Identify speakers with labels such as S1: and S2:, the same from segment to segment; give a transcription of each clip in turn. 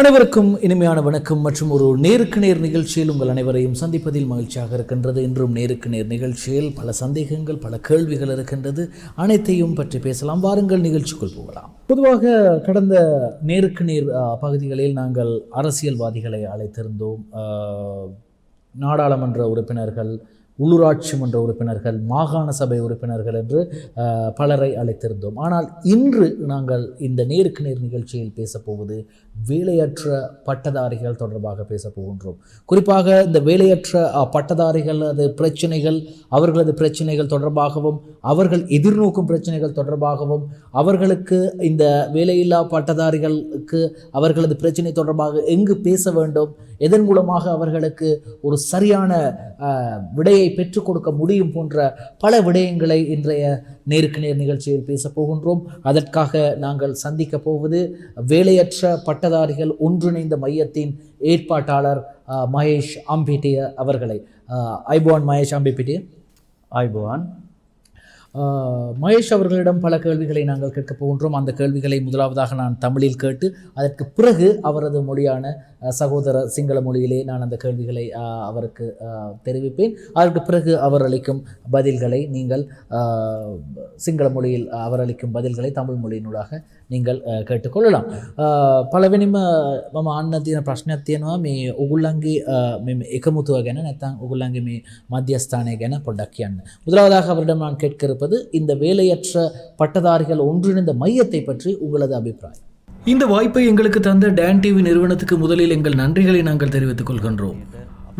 S1: அனைவருக்கும் இனிமையான வணக்கம் மற்றும் ஒரு நேருக்கு நேர் நிகழ்ச்சியில் உங்கள் அனைவரையும் சந்திப்பதில் மகிழ்ச்சியாக இருக்கின்றது. இன்றும் நேருக்கு நேர் நிகழ்ச்சியில் பல சந்தேகங்கள், பல கேள்விகள் இருக்கின்றது. அனைத்தையும் பற்றி பேசலாம். வாருங்கள், நிகழ்ச்சிக்குள் போகலாம். பொதுவாக கடந்த நேருக்கு நேர் பகுதிகளில் நாங்கள் அரசியல்வாதிகளை அழைத்திருந்தோம். நாடாளுமன்ற உறுப்பினர்கள், உள்ளூராட்சி மன்ற உறுப்பினர்கள், மாகாண சபை உறுப்பினர்கள் என்று பலரை அழைத்திருந்தோம். ஆனால் இன்று நாங்கள் இந்த நேருக்கு நேர் நிகழ்ச்சியில் பேசப்போவது வேலையற்ற பட்டதாரிகள் தொடர்பாக பேசப்போகின்றோம். குறிப்பாக இந்த வேலையற்ற பட்டதாரிகள் பிரச்சனைகள், அவர்களது பிரச்சனைகள் தொடர்பாகவும், அவர்கள் எதிர்நோக்கும் பிரச்சனைகள் தொடர்பாகவும், அவர்களுக்கு இந்த வேலையில்லா பட்டதாரிகளுக்கு அவர்களது பிரச்சனை தொடர்பாக எங்கு பேச வேண்டும், எதன் மூலமாக அவர்களுக்கு ஒரு சரியான விடையை பெற்றுக் கொடுக்க முடியும் போன்ற பல விடயங்களை இன்றைய நேருக்கு நேர் நிகழ்ச்சியில் பேசப் போகின்றோம். அதற்காக நாங்கள் சந்திக்க போவது வேலையற்ற பட்டதாரிகள் ஒன்றிணைந்த மையத்தின் ஏற்பாட்டாளர் மகேஷ் அம்பிட்டிய அவர்களை. ஐபோன் மகேஷ் அம்பிட்டிய.
S2: ஐபோன்
S1: மகேஷ் அவர்களிடம் பல கேள்விகளை நாங்கள் கேட்கப் போகின்றோம். அந்த கேள்விகளை முதலாவதாக நான் தமிழில் கேட்டு அதற்கு பிறகு அவரது மொழியான சகோதர சிங்கள மொழியிலே நான் அந்த கேள்விகளை அவருக்கு தெரிவிப்பேன். அதற்கு பிறகு அவர் அளிக்கும் பதில்களை நீங்கள் சிங்கள மொழியில் அவர் අලිக்கும் பதில்களை தமிழ் මொழியிනூடாக நீங்கள் கேட்டுக்கொள்ளலாம். පළවෙනිම මම අන්න තියෙන ප්‍රශ්නයක් තියෙනවා මේ ඔගොල්ලන්ගේ මේ එකමුතුව ගැන, නැත්නම් ඔගොල්ලන්ගේ මේ මධ්‍යස්ථානය ගැන පොඩ්ඩක් කියන්න. முதலாவதாக அவரிடம் நான் கேட்க இருப்பது, இந்த வேலையற்ற பட்டதாரிகள் ஒன்றிணைந்த மையத்தை பற்றி உங்களது அபிப்பிராயம்.
S2: இந்த வாய்ப்பை எங்களுக்கு தந்த டான் டிவி நிறுவனத்துக்கு முதலில் எங்கள் நன்றிகளை நாங்கள் தெரிவித்துக் கொள்கின்றோம்.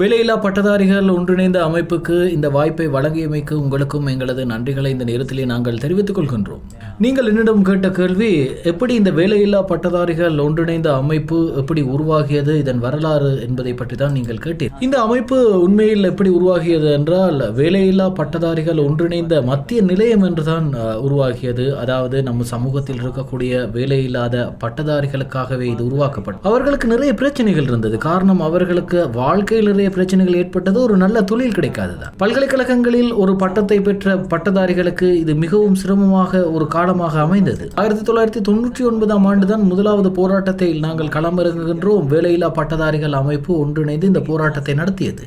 S2: வேலையில்லா பட்டதாரிகள் ஒன்றிணைந்த அமைப்புக்கு இந்த வாய்ப்பை வழங்கியமைக்கு உங்களுக்கும் எங்களது நன்றிகளை இந்த நேரத்திலே நாங்கள் தெரிவித்துக் கொள்கின்றோம். நீங்கள் என்னிடம் கேட்ட கேள்வி, எப்படி இந்த வேலையில்லா பட்டதாரிகள் ஒன்றிணைந்த அமைப்பு எப்படி உருவாகியது, இதன் வரலாறு என்பதை பற்றி தான் நீங்கள் கேட்டீர். இந்த அமைப்பு உண்மையில் எப்படி உருவாகியது என்றால், வேலையில்லா பட்டதாரிகள் ஒன்றிணைந்த மத்திய நிலையம் என்றுதான் உருவாகியது. அதாவது நம்ம சமூகத்தில் இருக்கக்கூடிய வேலையில்லாத பட்டதாரிகளுக்காகவே இது உருவாக்கப்பட்டது. அவர்களுக்கு நிறைய பிரச்சனைகள் இருந்தது. காரணம், அவர்களுக்கு வாழ்க்கையில் நிறைய பிரச்சனைகள் ஏற்பட்டது. ஒரு நல்ல தொழில் கிடைக்காததான். பல்கலைக்கழகங்களில் ஒரு பட்டத்தை பெற்ற பட்டதாரிகளுக்கு இது மிகவும் சிரமமாக ஒரு காலமாக அமைந்தது. 1999ஆம் ஆண்டுதான் முதலாவது போராட்டத்தை நாங்கள் களமிறங்குகின்றோம். வேலையில்லா பட்டதாரிகள் அமைப்பு ஒன்றிணைந்து இந்த போராட்டத்தை நடத்தியது.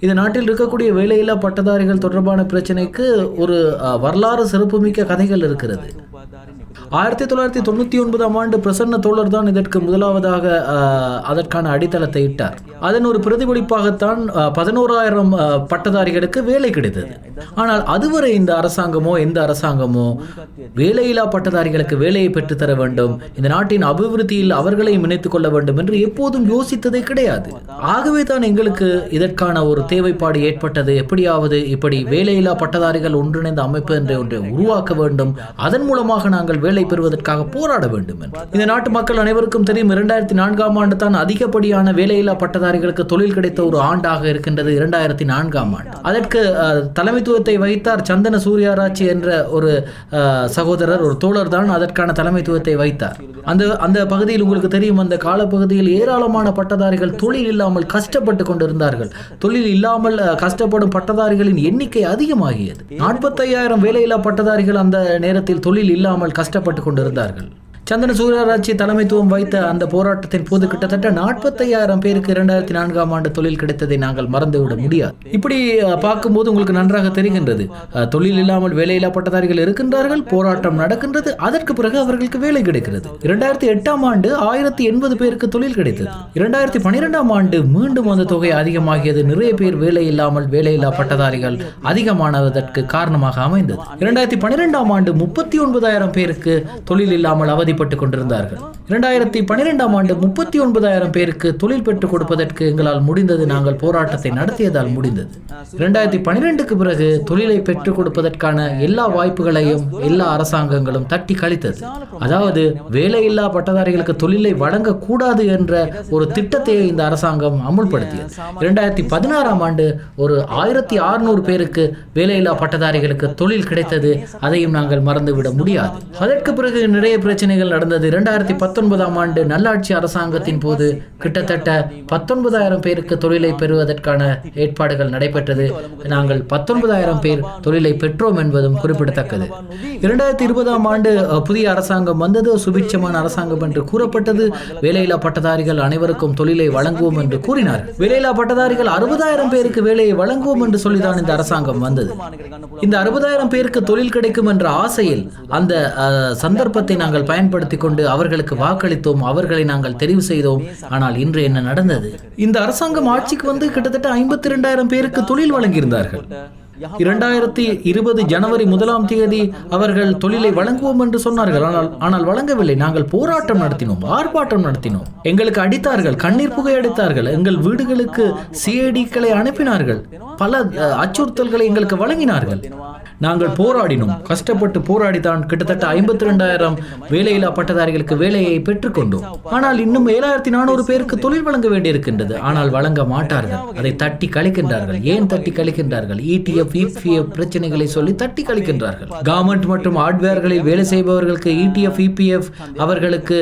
S2: இந்த நாட்டில் இருக்கக்கூடிய வேலையில்லா பட்டதாரிகள் தொடர்பான பிரச்சனைக்கு ஒரு வரலாறு சிறப்புமிக்க கதைகள் இருக்கிறது. 1999ஆம் ஆண்டு பிரசன்ன தோழர் தான் இதற்கு முதலாவதாக அதற்கான அடித்தளத்தை இட்டார். அதன் ஒரு பிரதிபலிப்பாகத்தான் 11,000 பட்டதாரிகளுக்கு வேலை கிடைத்தது. ஆனால் அதுவரை இந்த அரசாங்கமோ எந்த அரசாங்கமோ வேலையில்லா பட்டதாரிகளுக்கு வேலையை பெற்றுத்தர வேண்டும், இந்த நாட்டின் அபிவிருத்தியில் அவர்களையும் இணைத்துக் கொள்ள வேண்டும் என்று எப்போதும் யோசித்ததே கிடையாது. ஆகவே தான் எங்களுக்கு இதற்கான ஒரு தேவைப்பாடு ஏற்பட்டது. எப்படியாவது இப்படி வேலையில்லா பட்டதாரிகள் ஒன்றிணைந்த அமைப்பு என்ற ஒன்றை உருவாக்க வேண்டும், அதன் மூலமாக நாங்கள் வேலை பெறுவதற்காக போராட வேண்டும் என்று. இந்த நாட்டு மக்கள் அனைவருக்கும் தெரியும், 2004ஆம் ஆண்டு தான் அதிகப்படியான வேலையில்லா பட்டதாரிகளுக்கு தொழில் கிடைத்த ஒரு ஆண்டாக இருக்கின்றது 2004ஆம் ஆண்டு. அதற்கு தலைமைத்துவத்தை வகித்தார் சந்தன சூர்யாராச்சி என்ற ஒரு சகோதரர், ஒரு தோழர் தான் அதற்கான தலைமைத்துவத்தை வைத்தார். அந்த பகுதியில் உங்களுக்கு தெரியும், அந்த காலப்பகுதியில் ஏராளமான பட்டதாரிகள் தொழில் இல்லாமல் கஷ்டப்பட்டு கொண்டிருந்தார்கள். தொழில் இல்லாமல் கஷ்டப்படும் பட்டதாரிகளின் எண்ணிக்கை அதிகமாகியது. 45,000 வேலையில்லா பட்டதாரிகள் அந்த நேரத்தில் தொழில் இல்லாமல் கஷ்டப்பட்டு கொண்டிருந்தார்கள். சந்தன சூர்யாராச்சி தலைமைத்துவம் வைத்த அந்த போராட்டத்தின் போது கிட்டத்தட்ட 45,000 பேருக்கு 2004ஆம் ஆண்டு தொழில் கிடைத்ததை நாங்கள் மறந்துவிட முடியாது. இப்படி பார்க்கும்போது உங்களுக்கு நன்றாக தெரிகின்றது, தொழில் இல்லாமல் வேலையில்லா பட்டதாரிகள் இருக்கின்றார்கள், போராட்டம் நடக்கின்றது, அதற்கு பிறகு அவர்களுக்கு வேலை கிடைக்கிறது. 2008ஆம் ஆண்டு 1080 பேருக்கு தொழில் கிடைத்தது. 2012ஆம் ஆண்டு மீண்டும் அந்த தொகை அதிகமாகியது. நிறைய பேர் வேலை இல்லாமல் வேலையில்லா பட்டதாரிகள் அதிகமானதற்கு காரணமாக அமைந்தது. 2012ஆம் ஆண்டு 39,000 பேருக்கு தொழில் இல்லாமல் அவதி கொண்டிருந்தார்கள். 2012ஆம் ஆண்டு 39,000 பேருக்கு தொழில் பெற்றுக் கொடுப்பதற்கு எங்களால் முடிந்தது. நாங்கள் போராட்டத்தை நடத்தியதால் முடிந்தது. 2012க்கு பிறகு தொழிலை பெற்றுக் கொடுப்பதற்கான எல்லா வாய்ப்புகளையும் எல்லா அரசாங்கங்களும் தட்டி கழித்தது. அதாவது வேலையில்லா பட்டதாரிகளுக்கு தொழிலை வழங்கக்கூடாது என்ற ஒரு திட்டத்தை இந்த அரசாங்கம் அமுல்படுத்தியது. 2016ஆம் ஆண்டு ஒரு 1,600 பேருக்கு வேலையில்லா பட்டதாரிகளுக்கு தொழில் கிடைத்தது. அதையும் நாங்கள் மறந்துவிட முடியாது. அதற்கு பிறகு நிறைய பிரச்சனைகள் விடயங்கள் நடந்தது. 2019 ஆண்டு நல்லாட்சி அரசாங்கத்தின் போது கிட்டத்தட்ட 19,000 பேருக்கு தொழிலை பெறுவதற்கான ஏற்பாடுகள் நடைபெற்றது. நாங்கள் 19,000 பேர் தொழிலை பெற்றோம் என்பதும் குறிப்பிடத்தக்கது. 2020 ஆண்டு புதிய அரசாங்கம் வந்தது. சுபிட்சமான அரசாங்கம் என்று கூறப்பட்டது. வேலையில்லா பட்டதாரிகள் அனைவருக்கும் தொழிலை வழங்குவோம் என்று கூறினார். வேலையில்லா பட்டதாரிகள் 60,000 பேருக்கு வேலையை வழங்குவோம் என்று சொல்லிதான் இந்த அரசாங்கம் வந்தது. இந்த 60,000 பேருக்கு தொழில் கிடைக்கும் என்ற ஆசையில் அந்த சந்தர்ப்பத்தை நாங்கள் பயன்படுத்தி கொண்டு அவர்களுக்கு வாக்களித்தோம், அவர்களை நாங்கள் தெரிவு செய்தோம். ஆனால் இன்று என்ன நடந்தது? இந்த அரசாங்கம் ஆட்சிக்கு வந்து கிட்டத்தட்ட 52,000 பேருக்கு தொழில் வழங்கியிருந்தார்கள். 2020 ஜனவரி 1 அவர்கள் தொழிலை வழங்குவோம் என்று சொன்னார்கள். ஆனால் வழங்கவில்லை. நாங்கள் போராட்டம் நடத்தினோம், ஆர்ப்பாட்டம் நடத்தினோம். எங்களுக்கு அடித்தார்கள், கண்ணீர் புகை அடித்தார்கள், எங்கள் வீடுகளுக்கு சிஐடிக்களை அனுப்பினார்கள், பல அச்சுறுத்தல்களை எங்களுக்கு வழங்கினார்கள். நாங்கள் போராடினோம், கஷ்டப்பட்டு போராடித்தான் கிட்டத்தட்ட 52,000 வேலையில்லா பட்டதாரிகளுக்கு வேலையை பெற்றுக்கொண்டோம். ஆனால் இன்னும் 7,400 பேருக்கு தொழில் வழங்க வேண்டியிருக்கின்றது. ஆனால் வழங்க மாட்டார்கள், அதை தட்டி கழிக்கின்றார்கள். ஏன் தட்டி கழிக்கின்றார்கள்? ETF, EPF பிரச்சனைகளை சொல்லி தட்டி கழிக்கின்றார்கள். கவர்மெண்ட் மற்றும் ஹார்ட்வேர்களில் வேலை செய்பவர்களுக்கு ETF, EPF அவர்களுக்கு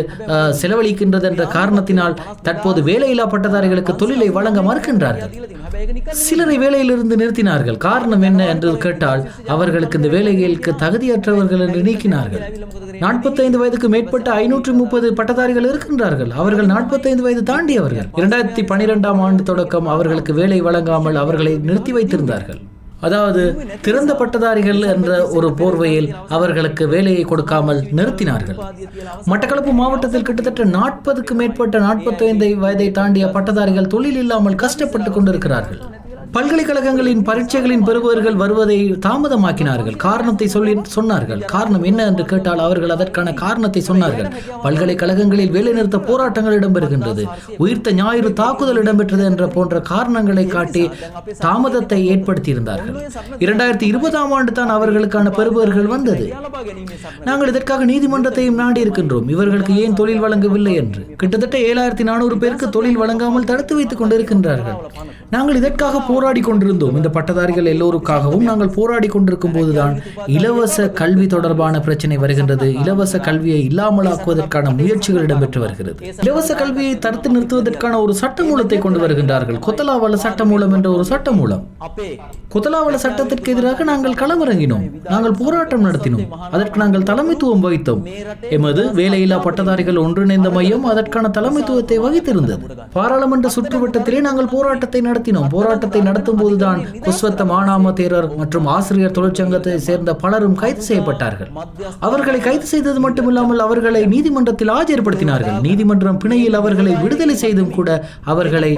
S2: செலவழிக்கின்றது என்ற காரணத்தினால் தற்போது வேலையில்லா பட்டதாரிகளுக்கு தொழிலை வழங்க மறுக்கின்றார்கள். சிலரை வேலையிலிருந்து நிறுத்தினார்கள். காரணம் என்ன என்று கேட்டால் அவர்களுக்கு இந்த வேலைகளுக்கு தகுதியற்றவர்கள் என்று நீக்கினார்கள். 45 வயதுக்கு மேற்பட்ட 530 பட்டதாரிகள் இருக்கின்றார்கள். அவர்கள் 45 வயது தாண்டியவர்கள். 2012 ஆண்டு தொடக்கம் அவர்களுக்கு வேலை வழங்காமல் அவர்களை நிறுத்தி வைத்திருந்தார்கள். அதாவது திறந்த பட்டதாரிகள் என்ற ஒரு போர்வையில் அவர்களுக்கு வேலையை கொடுக்காமல் நிறுத்தினார்கள். மட்டக்களப்பு மாவட்டத்தில் கிட்டத்தட்ட 40க்கு மேற்பட்ட 45 வயதை தாண்டிய பட்டதாரிகள் தொழில் இல்லாமல் கஷ்டப்பட்டு கொண்டிருக்கிறார்கள். பல்கலைக்கழகங்களின் பரீட்சைகளின் பெறுபவர்கள் வருவதை தாமதமாக்கினார்கள். காரணத்தை சொன்னார்கள். காரணம் என்ன என்று கேட்டால் அவர்கள் அதற்கான காரணத்தை சொன்னார்கள். பல்கலைக்கழகங்களில் வேலைநிறுத்த போராட்டங்கள் இடம்பெறுகின்றது, உயிர்த்த ஞாயிறு தாக்குதல் இடம்பெற்றது என்ற போன்ற காரணங்களை காட்டி தாமதத்தை ஏற்படுத்தியிருந்தார்கள். 2020 ஆண்டு தான் அவர்களுக்கான பெறுபவர்கள் வந்தது. நாங்கள் இதற்காக நீதிமன்றத்தையும் நாடி இருக்கின்றோம், இவர்களுக்கு ஏன் தொழில் வழங்கவில்லை என்று. கிட்டத்தட்ட 7,400 பேருக்கு தொழில் வழங்காமல் தடுத்து வைத்துக் கொண்டிருக்கின்றார்கள். நாங்கள் இதற்காக போராடி கொண்டிருந்தோம். இந்த பட்டதாரிகள் எல்லோருக்காகவும் நாங்கள் போராடி கொண்டிருக்கும் போதுதான் இலவச கல்வி தொடர்பான பிரச்சனை வருகின்றது. இலவச கல்வியை இல்லாமலாக்குவதற்கான முயற்சிகள் இடம்பெற்று வருகிறது. இலவச கல்வியை தடுத்து நிறுத்துவதற்கான ஒரு சட்ட மூலத்தை கொண்டு வருகின்றார்கள். கொத்தலாவல சட்ட மூலம் என்ற ஒரு சட்ட மூலம். கொத்தலாவல சட்டத்திற்கு எதிராக நாங்கள் களமிறங்கினோம், நாங்கள் போராட்டம் நடத்தினோம், அதற்கு நாங்கள் தலைமைத்துவம் வகித்தோம். எமது வேலையில்லா பட்டதாரிகள் ஒன்றிணைந்த மையம் அதற்கான தலைமைத்துவத்தை வகித்திருந்தது. பாராளுமன்ற சுற்றுவட்டத்திலே நாங்கள் போராட்டத்தை நடத்தினோம். போராட்டத்தை நடத்தும் போதுதான் குஸ்வத்த மானாம தேரர் மற்றும் ஆசிரியர் தொழிற்சங்கத்தை சேர்ந்த பலரும் கைது செய்யப்பட்டார்கள். அவர்களை கைது செய்தது மட்டுமில்லாமல் அவர்களை நீதிமன்றத்தில் ஆஜர்படுத்தினார்கள். நீதிமன்றம் பிணையில் அவர்களை விடுதலை செய்தும் கூட அவர்களை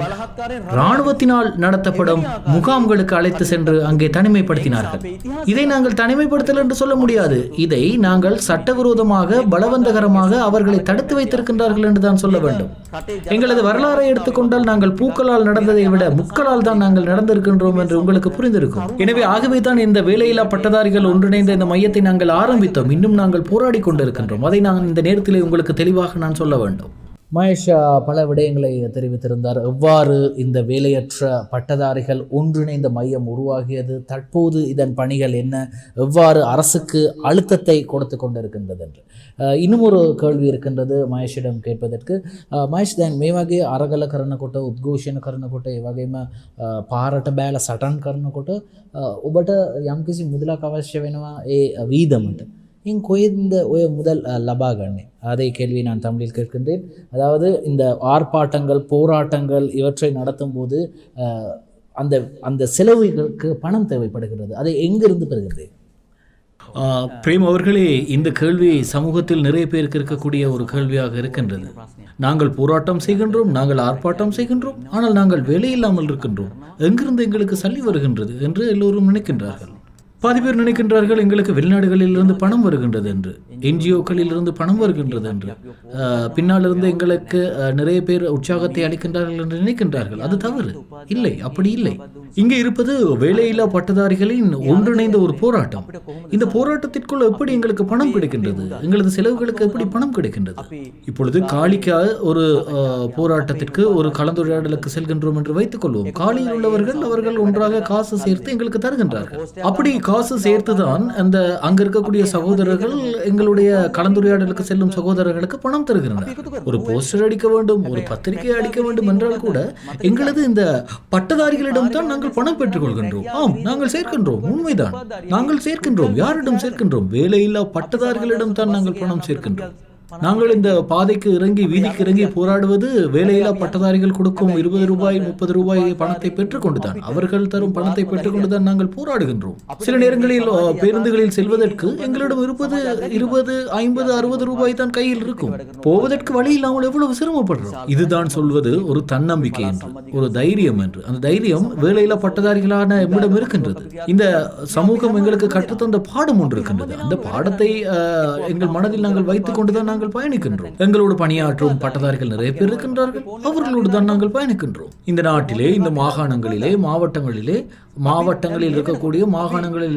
S2: இராணுவத்தினால் நடத்தப்படும் முகாம்களுக்கு அழைத்து சென்று அங்கே தனிமைப்படுத்தினார்கள். இதை நாங்கள் தனிமைப்படுத்தல் என்று சொல்ல முடியாது. இதை நாங்கள் சட்டவிரோதமாக பலவந்தகரமாக அவர்களை தடுத்து வைத்திருக்கின்றார்கள் என்று தான் சொல்ல வேண்டும். எங்களது வரலாறை எடுத்துக்கொண்டால் நாங்கள் பூக்களால் நடந்ததை விட முட்களால் தான் நாங்கள் நடந்திருக்கின்றோம் என்று உங்களுக்கு புரிந்திருக்கும். எனவே ஆகவே தான் இந்த வேலையில்லா பட்டதாரிகள் ஒன்றிணைந்த இந்த மையத்தை நாங்கள் ஆரம்பித்தோம். இன்னும் நாங்கள் போராடி கொண்டிருக்கின்றோம். அதை நான் இந்த நேரத்தில் உங்களுக்கு தெளிவாக நான் சொல்ல வேண்டும்.
S1: மகேஷ் பல விடயங்களை தெரிவித்திருந்தார். எவ்வாறு இந்த வேலையற்ற பட்டதாரிகள் ஒன்றிணைந்த மையம் உருவாகியது, தற்போது இதன் பணிகள் என்ன, எவ்வாறு அரசுக்கு அழுத்தத்தை கொடுத்து கொண்டிருக்கின்றது என்று. இன்னும் ஒரு கேள்வி இருக்கின்றது மகேஷிடம் கேட்பதற்கு. මහේෂ් දැන් මේ වගේ අරගල කරනකොට උද්ඝෝෂණ කරනකොට ඒ වගේම පාරට බෑලා සටන් කරනකොට ඔබට යම්කිසි මුදලක් අවශ්‍ය වෙනවා ඒ වීදමට. கொய்ந்த முதல் லபாகண்ணே அதே கேள்வி நான் தமிழில் கேட்கின்றேன். அதாவது இந்த ஆர்ப்பாட்டங்கள் போராட்டங்கள் இவற்றை நடத்தும் போது அந்த அந்த செலவுகளுக்கு பணம் தேவைப்படுகிறது, அதை எங்கிருந்து பெறுகிறது?
S2: பிரேம் அவர்களே, இந்த கேள்வி சமூகத்தில் நிறைய பேருக்கு இருக்கக்கூடிய ஒரு கேள்வியாக இருக்கின்றது. நாங்கள் போராட்டம் செய்கின்றோம், நாங்கள் ஆர்ப்பாட்டம் செய்கின்றோம், ஆனால் நாங்கள் வேலை இல்லாமல் இருக்கின்றோம், எங்கிருந்து எங்களுக்கு சல்லி வருகின்றது என்று எல்லோரும் நினைக்கின்றார்கள். பாதி பேர் நினைக்கின்றார்கள் எங்களுக்கு வெளிநாடுகளிலிருந்து பணம் வருகின்றது என்று, NGOக்களில் இருந்து பணம் வருகின்றது என்று, பின்னாலிருந்து எங்களுக்கு நிறைய பேர் உற்சாகத்தை அளிக்கின்றார்கள் என்று நினைக்கின்றார்கள். அது தவறு. இல்லை, அப்படி இல்லை. இங்கே இருப்பது வேலையில்லா பட்டதாரிகளின் ஒன்றிணைந்த ஒரு போராட்டம். இந்த போராட்டத்திற்குள் எப்படி எங்களுக்கு பணம் கிடைக்கின்றது, எங்களது செலவுகளுக்கு எப்படி பணம் கிடைக்கின்றது? இப்பொழுது காலிக்காக ஒரு போராட்டத்திற்கு ஒரு கலந்துரையாடலுக்கு செல்கின்றோம் என்று வைத்துக் கொள்வோம். காலியில் உள்ளவர்கள் அவர்கள் ஒன்றாக காசு சேர்த்து எங்களுக்கு தருகின்றார்கள். அப்படி காசு சேர்த்து தான் அந்த அங்க இருக்கக்கூடிய சகோதரர்கள் எங்களுடைய கலந்துரையாடலுக்கு செல்லும் சகோதரர்களுக்கு பணம் தருகின்றனர். ஒரு போஸ்டர் அடிக்க வேண்டும், ஒரு பத்திரிகை அடிக்க வேண்டும் என்றால் கூட எங்களது இந்த பட்டதாரிகளிடம் தான் நாங்கள் பணம் பெற்றுக் கொள்கின்றோம். ஆம், நாங்கள் சேர்க்கின்றோம், உண்மைதான், நாங்கள் சேர்க்கின்றோம். யாரிடம் சேர்க்கின்றோம்? வேலையில்லா பட்டதாரிகளிடம் தான் நாங்கள் பணம் சேர்க்கின்றோம். நாங்கள் இந்த பாதைக்கு இறங்கி வீதிக்கு இறங்கி போராடுவது வேலையில்லா பட்டதாரிகள் கொடுக்கும் 20 ரூபாய் 30 ரூபாய் பணத்தை பெற்றுக்கொண்டுதான், அவர்கள் தரும் பணத்தை பெற்றுக்கொண்டுதான் நாங்கள் போராடுகின்றோம். சில நேரங்களில் பேருந்துகளில் செல்வதற்கு எங்களிடம் 20, 50, 60 ரூபாய் தான் கையில் இருக்கும். போவதற்கு வழி இல்லாமல் எவ்வளவு சிரமப்படுறோம். இதுதான் சொல்வது ஒரு தன்னம்பிக்கை என்று, ஒரு தைரியம் என்று. அந்த தைரியம் வேலையில்லா பட்டதாரிகளான எம்மிடம் இருக்கின்றது. இந்த சமூகம் எங்களுக்கு கற்றுத்தந்த பாடம் ஒன்று இருக்கின்றது. அந்த பாடத்தை எங்கள் மனதில் நாங்கள் வைத்துக் கொண்டுதான் நாங்கள் பயணிக்கின்றோம். எங்களோடு பணியாற்றும் பட்டதாரிகள் நிறைய பேர் இருக்கின்றார்கள். அவர்களோடு தான் நாங்கள் பயணிக்கின்றோம். இந்த நாட்டிலே, இந்த மாகாணங்களிலே, மாவட்டங்களில் இருக்கக்கூடிய, மாகாணங்களில்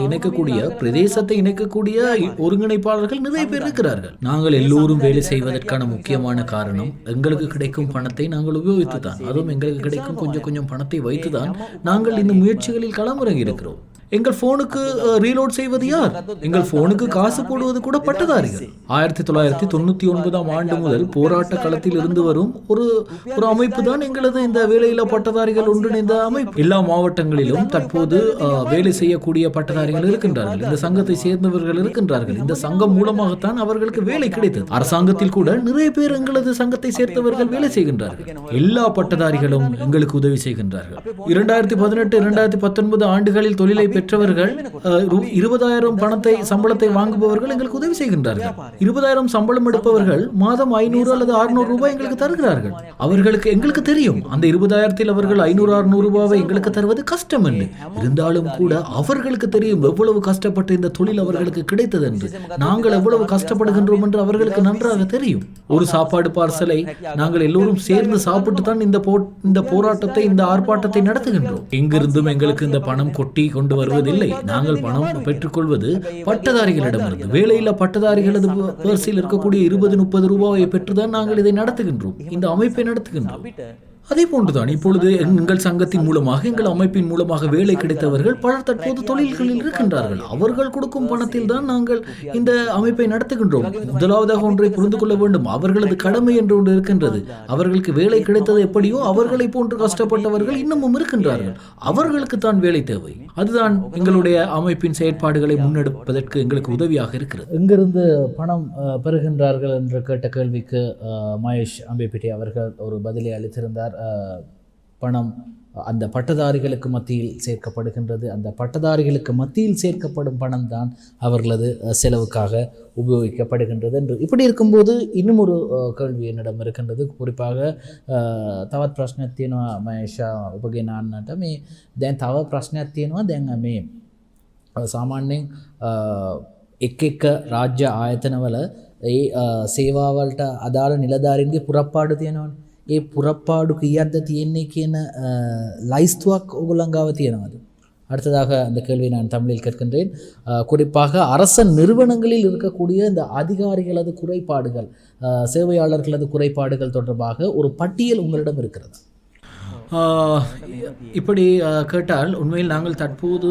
S2: இணைக்கக்கூடிய, பிரதேசத்தை இணைக்கக்கூடிய ஒருங்கிணைப்பாளர்கள் நிறைய பேர் இருக்கிறார்கள். நாங்கள் எல்லோரும் வேலை செய்வதற்கான முக்கியமான காரணம் எங்களுக்கு கிடைக்கும் பணத்தை நாங்கள் உபயோகித்துதான், அதுவும் எங்களுக்கு கிடைக்கும் கொஞ்சம் பணத்தை வைத்துதான் நாங்கள் இந்த முயற்சிகளில் களமிறங்கி இருக்கிறோம். எங்கள் போனுக்கு ரீலோட் செய்வது யார்? எங்கள் போனுக்கு காசு போடுவது கூட பட்டதாரிகள். 1999ஆம் ஆண்டு முதல் போராட்ட களத்தில் இருந்து வரும் ஒரு அமைப்பு தான் எங்களது இந்த வேலையில்லா பட்டதாரிகள் ஒன்றிணைந்த அமைப்பு. எல்லா மாவட்டங்களிலும் தற்போது வேலை செய்யக்கூடிய பட்டதாரிகள் இருக்கின்றார்கள். இந்த சங்கத்தை சேர்ந்தவர்கள் இருக்கின்றார்கள். இந்த சங்கம் மூலமாகத்தான் அவர்களுக்கு வேலை கிடைத்தது. அரசாங்கத்தில் கூட நிறைய பேர் எங்களது சங்கத்தை சேர்ந்தவர்கள் வேலை செய்கின்றார்கள். எல்லா பட்டதாரிகளும் எங்களுக்கு உதவி செய்கின்றார்கள். 2018, 2019 ஆண்டுகளில் தொழிலை பெற்றவர்கள் 20,000 சம்பளத்தை வாங்குபவர்கள் எங்களுக்கு உதவி செய்கின்றார்கள். 20,000 சம்பளம் எடுப்பவர்கள் மாதம் 500 அல்லது 600 ரூபாய் எங்களுக்கு தருகிறார்கள். எங்களுக்கு தெரியும் அந்த 20,000 அவர்கள் 500-600 ரூபாவை எங்களுக்கு தருவது கஷ்டம் என்று. இருந்தாலும் கூட அவர்களுக்கு தெரியும் எவ்வளவு கஷ்டப்பட்டு இந்த தொழில் அவர்களுக்கு கிடைத்தது என்று. நாங்கள் எவ்வளவு கஷ்டப்படுகின்றோம் என்று அவர்களுக்கு நன்றாக தெரியும். ஒரு சாப்பாடு பார்சலை நாங்கள் எல்லோரும் சேர்ந்து சாப்பிட்டு தான் இந்த போராட்டத்தை, இந்த ஆர்ப்பாட்டத்தை நடத்துகின்றோம். எங்கிருந்தும் எங்களுக்கு இந்த பணம் கொட்டி கொண்டு வருவதில்லை. நாங்கள் பணம் பெற்றுக்கொள்வது பட்டதாரிகளிடமிருந்து. வேலையில்லா பட்டதாரிகளது பர்சில் இருக்கக்கூடிய 20-30 ரூபாயை பெற்றுதான் நாங்கள் இதை நடத்துகின்றோம், இந்த அமைப்பை நடத்துகின்றோம். அதே போன்றுதான் இப்பொழுது எங்கள் சங்கத்தின் மூலமாக, எங்கள் அமைப்பின் மூலமாக வேலை கிடைத்தவர்கள் பலர் தற்போது தொழில்களில் இருக்கின்றார்கள். அவர்கள் கொடுக்கும் பணத்தில் தான் நாங்கள் இந்த அமைப்பை நடத்துகின்றோம். முதலாவதாக ஒன்றை புரிந்து கொள்ள வேண்டும், அவர்களது கடமை என்று ஒன்று இருக்கின்றது. அவர்களுக்கு வேலை கிடைத்தது எப்படியோ அவர்களை போன்று கஷ்டப்பட்டவர்கள் இன்னமும் இருக்கின்றார்கள். அவர்களுக்கு தான் வேலை தேவை. அதுதான் எங்களுடைய அமைப்பின் செயற்பாடுகளை முன்னெடுப்பதற்கு எங்களுக்கு உதவியாக இருக்கிறது.
S1: எங்கிருந்து பணம் பெறுகின்றார்கள் என்று கேட்ட கேள்விக்கு மகேஷ் அம்பிப்பிட்டி அவர்கள் ஒரு பதிலை அளித்திருந்தார். பணம் அந்த பட்டதாரிகளுக்கு மத்தியில் சேர்க்கப்படுகின்றது. அந்த பட்டதாரிகளுக்கு மத்தியில் சேர்க்கப்படும் பணம் தான் அவர்களது செலவுக்காக உபயோகிக்கப்படுகின்றது என்று. இப்படி இருக்கும்போது இன்னும் ஒரு கேள்வி என்னிடம் இருக்கின்றது. குறிப்பாக තවත් ප්‍රශ්නයක් තියෙනවා මහේෂා ඔබගේ නාන්නට. මේ දැන් තව ප්‍රශ්නයක් තියෙනවා. දැන් මේ සාමාන්‍යයෙන් එක් රාජ්‍ය ආයතනවල ඒ සේවාවලට අදාළ නිලධාරීන්ගේ පුරප්පාඩු තියෙනවනේ. ඒ පුරප්පාඩු කීයක්ද තියෙන්නේ කියන லைஸ்துவாக் ඔයගොල්ලන් ගාව තියෙනවද? அடுத்ததாக அந்த கேள்வி நான் தமிழில் கேட்கின்றேன். குறிப்பாக அரச நிறுவனங்களில் இருக்கக்கூடிய இந்த அதிகாரிகளது குறைபாடுகள், சேவையாளர்களது குறைபாடுகள் தொடர்பாக ஒரு பட்டியல் உங்களிடம் இருக்கிறது?
S2: இப்படி கேட்டால் உண்மையில் நாங்கள் தற்போது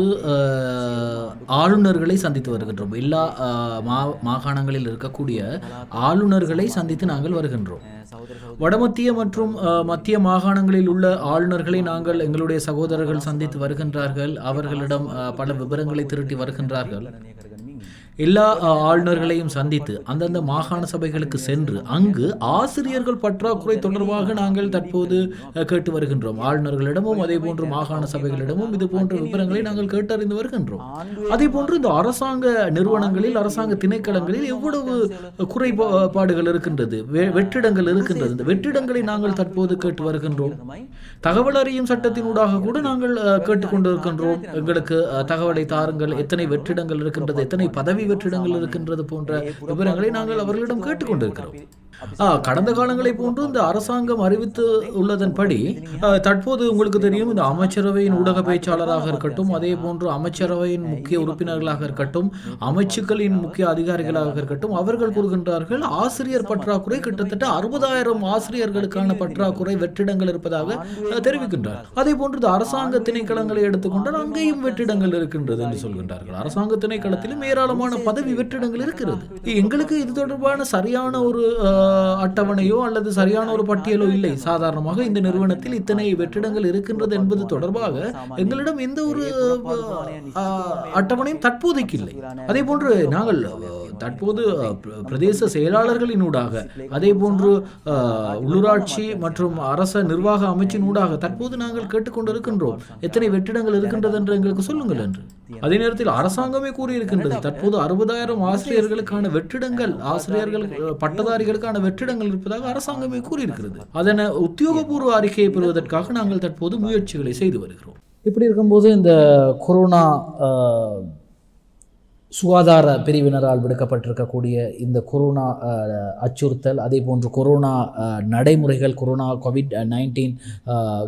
S2: ஆளுநர்களை சந்தித்து வருகின்றோம். எல்லா மாகாணங்களில் இருக்கக்கூடிய ஆளுநர்களை சந்தித்து நாங்கள் வருகின்றோம். வடமத்திய மற்றும் மத்திய மாகாணங்களில் உள்ள ஆளுநர்களை நாங்கள் எங்களுடைய சகோதரர்கள் சந்தித்து வருகின்றார்கள். அவர்களிடம் பல விவரங்களை திரட்டி வருகின்றார்கள். எல்லா ஆளுநர்களையும் சந்தித்து அந்தந்த மாகாண சபைகளுக்கு சென்று அங்கு ஆசிரியர்கள் பற்றாக்குறை தொடர்பாக நாங்கள் தற்போது கேட்டு வருகின்றோம். ஆளுநர்களிடமும் அதே போன்று மாகாண சபைகளிடமும் இது போன்ற விவரங்களை நாங்கள் கேட்டறிந்து வருகின்றோம். அதே போன்று இந்த அரசாங்க நிறுவனங்களில், அரசாங்க திணைக்களங்களில் எவ்வளவு குறைபாடுகள் இருக்கின்றது, வெற்றிடங்கள் இருக்கின்றது. இந்த வெற்றிடங்களை நாங்கள் தற்போது கேட்டு வருகின்றோம். தகவல் அறியும் சட்டத்தினூடாக கூட நாங்கள் கேட்டுக்கொண்டிருக்கின்றோம். எங்களுக்கு தகவலை தாருங்கள், எத்தனை வெற்றிடங்கள் இருக்கின்றது, எத்தனை பதவி வெற்றிடங்கள் இருக்கின்றது போன்ற விவரங்களை நாங்கள் அவர்களிடம் கேட்டுக்கொண்டிருக்கிறோம். கடந்த காலங்களை போன்று இந்த அரசாங்கம் அறிவித்து உள்ளதன்படி தற்போது உங்களுக்கு தெரியும், இந்த அமைச்சரவையின் ஊடக பேச்சாளராக இருக்கட்டும், அதே போன்று அமைச்சரவையின் முக்கிய உறுப்பினர்களாக இருக்கட்டும், அமைச்சுக்களின் முக்கிய அதிகாரிகளாக இருக்கட்டும், அவர்கள் கூறுகின்றார்கள் ஆசிரியர் பற்றாக்குறை கிட்டத்தட்ட 60,000 ஆசிரியர்களுக்கான பற்றாக்குறை வெற்றிடங்கள் இருப்பதாக தெரிவிக்கின்றார். அதே போன்று இந்த அரசாங்க திணைக்களங்களை எடுத்துக்கொண்டால் அங்கேயும் வெற்றிடங்கள் இருக்கின்றது என்று சொல்கின்றார்கள். அரசாங்க திணைக்களத்திலும் ஏராளமான பதவி வெற்றிடங்கள் இருக்கிறது. எங்களுக்கு இது தொடர்பான சரியான ஒரு அட்டவணையோ அல்லது சரியான ஒரு பட்டியலோ இல்லை. சாதாரணமாக இந்த நிறுவனத்தில் இத்தனை வெற்றிடங்கள் இருக்கின்றது என்பது தொடர்பாக எங்களிடம் எந்த ஒரு அட்டவணையும் தற்போதைக்கு இல்லை. அதே போன்று நாங்கள் தற்போது பிரதேச செயலாளர்களினூடாக, அதே போன்று உள்ளூராட்சி மற்றும் அரச நிர்வாக அமைச்சினூடாக தற்போது நாங்கள் கேட்டுக்கொண்டிருக்கின்றோம் எத்தனை வெற்றிடங்கள் இருக்கின்றது என்று எங்களுக்கு சொல்லுங்கள் என்று. அதே நேரத்தில் அரசாங்கமே கூறியிருக்கின்றது தற்போது 60,000 ஆசிரியர்களுக்கான வெற்றிடங்கள், ஆசிரியர்கள் பட்டதாரிகளுக்கான வெற்றிடங்கள் இருப்பதாக அரசாங்கமே கூறியிருக்கிறது. அதனை உத்தியோகபூர்வ அறிக்கையை பெறுவதற்காக நாங்கள் தற்போது முயற்சிகளை செய்து வருகிறோம்.
S1: இப்படி இருக்கும்போது இந்த கொரோனா சுகாதார பிரிவினரால் விடுக்கப்பட்டிருக்கக்கூடிய இந்த கொரோனா அச்சுறுத்தல், அதே போன்று கொரோனா நடைமுறைகள், கொரோனா COVID-19